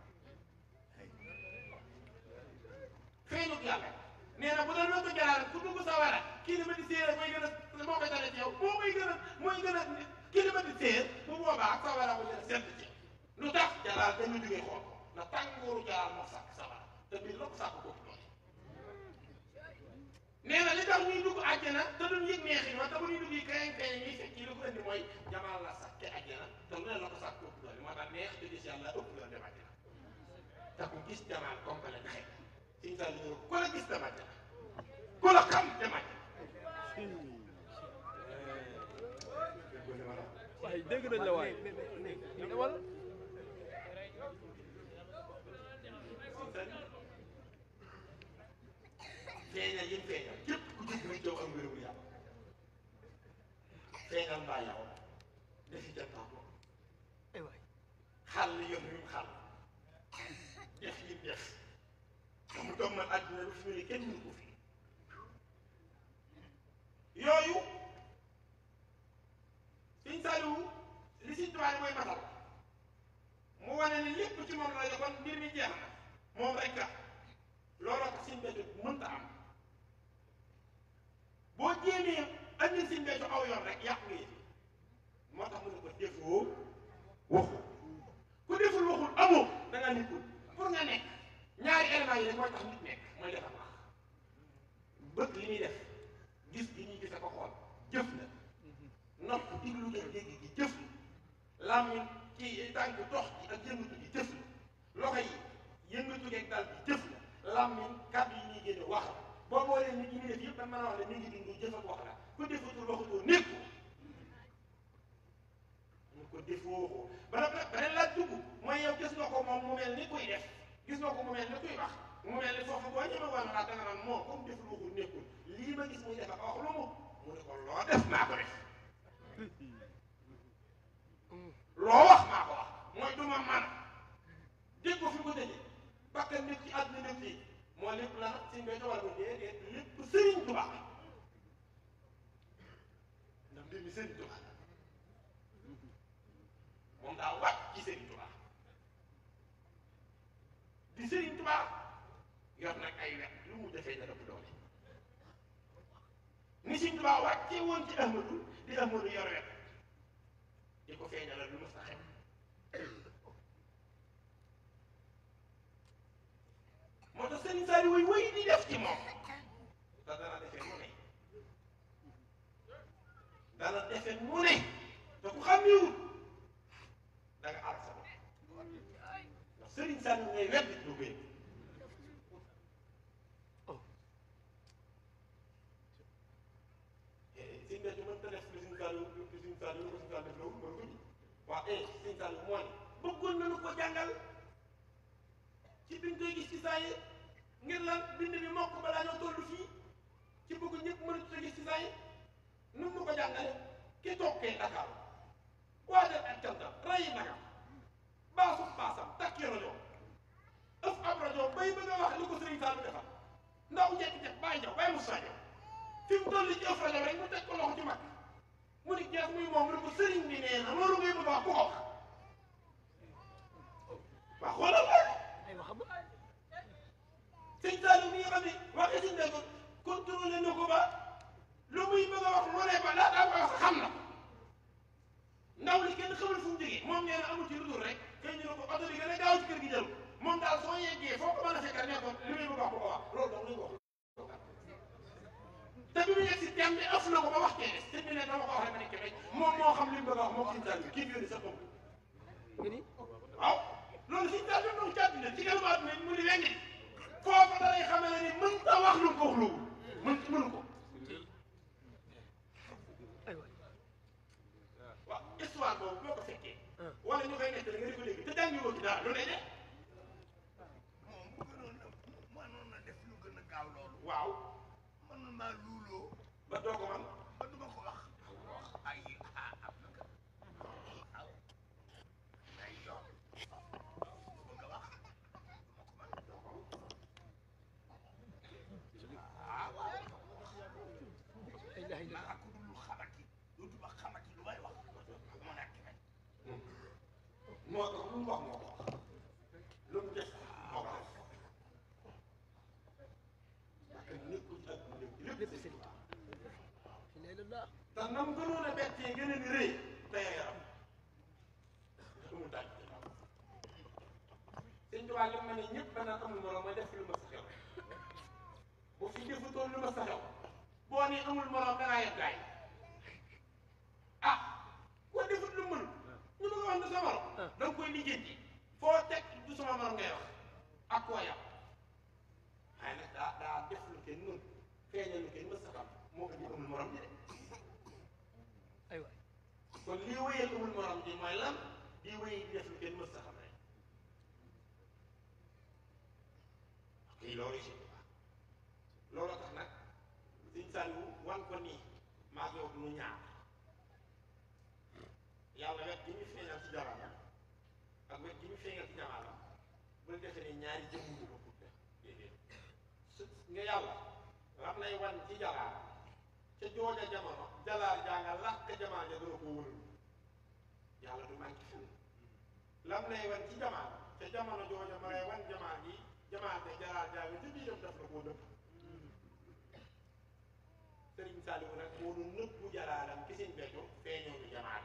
feeñut yàlla nee na bu doon loo ko jalaalam ku dugg sawara kii li ma di séer mooy gën a moo koy dale ci yow mooy gën a kii li ma di séer bu boobaa sawara ko gën a sedd ci lu tax jalaal dañu jógee xool ndax tàngooru jalaal moo sàkk sawara te biir la ko sàkk kooku doole nee na li tax ñuy dugg àjjana te duñ yëg neexi ma te bu ñuy dugg yi kañ ñuy fekk li ko indi mooy jamaal la sàkke àjjana te lu ne la ko sàkk ëpp doole moo tax neex te gis yàlla ëpp doole dem àjjana te ku gis jamaal comme que la xëy siñ sa li ku la gis dem àjjana ku la xam dem àjjana waaye dégg nañ la waaye demal feeñal yéen feeñal képp ku jub muy jow am wéru yàlla feeñal mbaa yow defi jantaam ay waay xàll yoon yu xàll def yi def mu toog man àddina lu fi mu ne kenn mënu ko fi yooyu Sëñ Saliou li Sëñ Tuubaa mooy matal mu wane ni lépp ci moom la yokkoon mbir mi jeex na moom rek la looloo tax Sëñ Béthio mënta am boo jéemee andil Sëñ Béthio aw yoon rek yàq nga yëf moo tax mu ne ko defoo waxul ku deful waxul amoo da nga nekkul pour nga nekk ñaari éléments yi rek mooy tax nit nekk mooy defar wax bët li ñuy def gis li ñuy gis ko xool jëf la nopp diglu ko dégg gi jëf la làmmiñ ci tànk dox ji ak yëngatu gi jëf la loxo yi yëngatu geeg dal bi jëf la làmmiñ kàddu yi ñuy génne wax la boo boolee nit ñi def yëpp dañ mën a wax ne mi ngi dund jëf ak wax la ku defatul waxutoo nekku mu ko defoo waxoo beneen laaj dugg mooy yow gis nga ko moom mu mel ni kuy def gis nga ko mu mel ni kuy wax mu mel ni foofu boo ñëwee woon laa danga naan moo comme deful waxul nekkul lii ma gis muy def ak wax lu mu ne ko loo def maa ko def loo wax maa ko wax mooy du ma man dégg ko fi ko tëjee parce que nit ci àdduna nit yi moo lépp la nag Sëñ Béthio wala ko déedéet lépp Sëriñ Tuubaa ndax mbir mi Sëriñ Tuubaa moom daa wàcc ci Sëriñ Tuubaa di Sëriñ Tuubaa yor nag ay wet lu mu defee dara bu doole ni Sëñ Tuubaa wàccee woon ci Ahmadu di Ahmadu yor wet di ko feeñalal lu mës a xew moo tax Sëriñ Saaliw wéy di def ci moom te dana defee mu ne dana defee mu ne te ku xam niwul da nga aar sa bopp ndax Sëriñ Saaliw ngay wet du ko yëg Sëñ Béthio mën ta def li Sëñ Saaliw lu ko Sëñ Saaliw def loolu mën ko ji waaw Sëñ Saaliw mooy bëggoon nañu ko jàngal ci biñ koy gis ci saa yi ngir lan bind bi mokk balaa ñoo toll fii ci bëgg ñëpp mënut a gis ci saa yi nu mu ko jàngale ki tokkee Dakar waajal ak cantam rayi nagam baasam takki rajo ëf ab rajo bay bëgg a wax li ko Sëriñ Saaliw defal ndaw jekk-jekk bàyyi jaw bàyyi mu sajo fi mu toll ci ëf rajo rek mu teg ko loxo ci mag mu ni gees muy moom lu ko sëriñ bi nee na loolu ngay bëgg a wax ku ko wax waa xoolal loolu Sëñ Saaliw mi nga xam ne waxee Sëñ Béthio contrôlé na ko ba lu muy bëgg a wax lu ne ba daa koy wax xam na ndaw li kenn xamul fu mu jógee moom nee na amul ci retour rek kay ñu ne ko oto bi gën a gaaw ci kër gi jël moom daal soo yeggee foo ko mën a fekk ne ko li muy bëgg a wax bu ko wax loolu dong lañ wax te bi mu yegg si thème bi ëff na ko ba wax cee des sëñ bi ne dama ko wax rek ma nekk rek moom moo xam li mu bëgg a wax moom Sëñ Saaliw kii bi yónni sa bopp waaw loolu Sëñ Saaliw doon ci àdduna ci gënu àdduna mu ni wengi foofu da lay xamal ne mën ta wax lu ko wax loolu mënu ko waaw histoire boobu boo ko fekkee wala ñu koy nettali nga di ko dégg te jàngiwoo ci dara lu ne de moom bu mënoon na def lu gën a gaaw loolu waaw mënoon maa luuloo ba doo ko man ba duma ko wax ay am na ka waaw ay yoon bëgg a wax duma ko man maa ko dul xamati dootuma xamati lu may wax mu nekk rek moo tax lu mu wax moo ko wax lu mu def moo ko def parce que nekkul ci àdduna lépp sëñ te nam gënoon a bettee gën a ni rëy te yaram du mu tàj Sëñ Tuubaa li ma ne ñëpp ba naan amul morom ma def lu ma sa xew bu fi defutoon lu ma sa xew boo nee amul morom da ngaa yeb gaay ah koo defut lu mënul ñu bëgg a wax du sa morom da nga koy lijjanti foo teg du sama morom ngay wax ak koo yàq waaye nag daa def lu kenn mën feeñal lu kenn mës a xam moo indi amul morom ji de aywa kon lii wéyal amul morom ji mooy lan di wéy di def lu kenn mës a xam rek kii loolu si loolu tax nag Sëñ Saaliw wan ko nii maa ngi yow du ñu ñaar yàlla wet gi ñu feeñal ci jaraama ak wet gi ñu feeñal ci jamaala bu ñu defee ne ñaari jëmm ñu ko pour def déedéet su nga yàlla lam lay wan ci jalaal ca jooja jamono jalaal jaa nga làq jamaal ja dana ko wëral yàlla du manqué fenn lam lay wan ci jamaal ca jamono jooja ma lay wan jamaal ji jamaal te jalaal jaa nga ci biiram daf la koo dëpp Sëriñ Saaliw nag moo doon nëbbu jalaalam ki Sëñ Béthio feeñoo du jamaal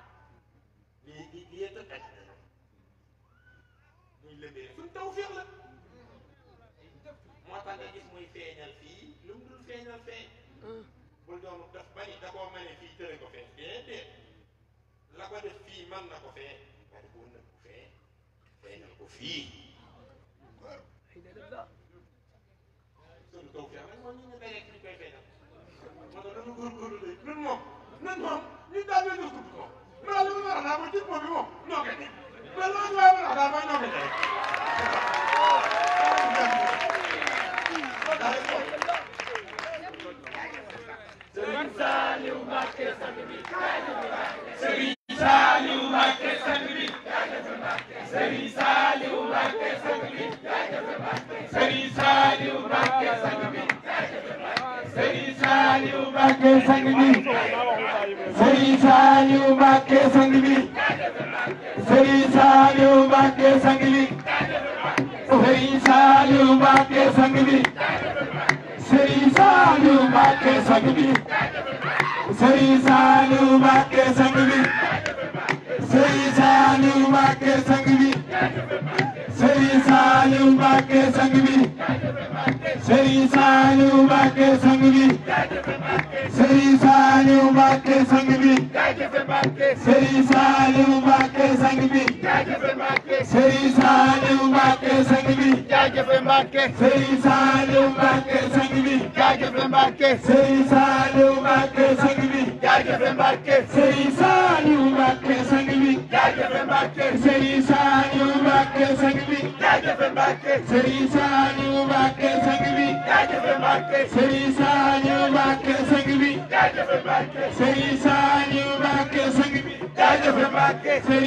lii yëpp a teg muy lëmbee suñ tawfeex la moo tax nga gis muy feeñal fii lu mu dul feeñal fee bul doon daf bari da koo mane fii tëre ko fee déedéet la ko def fii mën na ko fee bari boo nëbb ko fee feeñal ko fii suñu tawfeex nag moom ñu ñu dajeeg fi ñu koy feeñal moo tax dañu góorgóorlu de ñun moom ñu daal di dugg moom loolu li mu war a daal mooy jëpp moom bi moom noo koy teg mais loolu waaye mën a daal mooy noo koy teg Sëriñ Saaliw Mbàkke sang bi Sëriñ Saaliw Mbàkke sang bi Sëriñ Saaliw Mbàkke sang bi Sëriñ Saaliw Mbàkke sang bi Sëriñ Saaliw Mbàkke sang bi Sëriñ Saaliw Mbàkke sang bi Sëriñ Saaliw Mbàkke sang bi Sëriñ Saaliw Mbàkke sang bi Serigne Saliou Mbacké sang bi Serigne Saliou Mbacké sang bi Serigne Saliou Mbacké sang bi Serigne Saliou Mbacké sang bi Serigne Saliou Mbacké sang bi Serigne Saliou Mbacké sang bi Serigne Saliou Mbacké sang bi Serigne Saliou Mbacké sang bi Serigne Saliou Mbacké sang bi Serigne Saliou Mbacké sang bi Serigne Saliou Mbacké sang bi Serigne Saliou Mbacké sang bi Serigne Saliou Mbacké sang bi Serigne Saliou Mbacké sang bi Serigne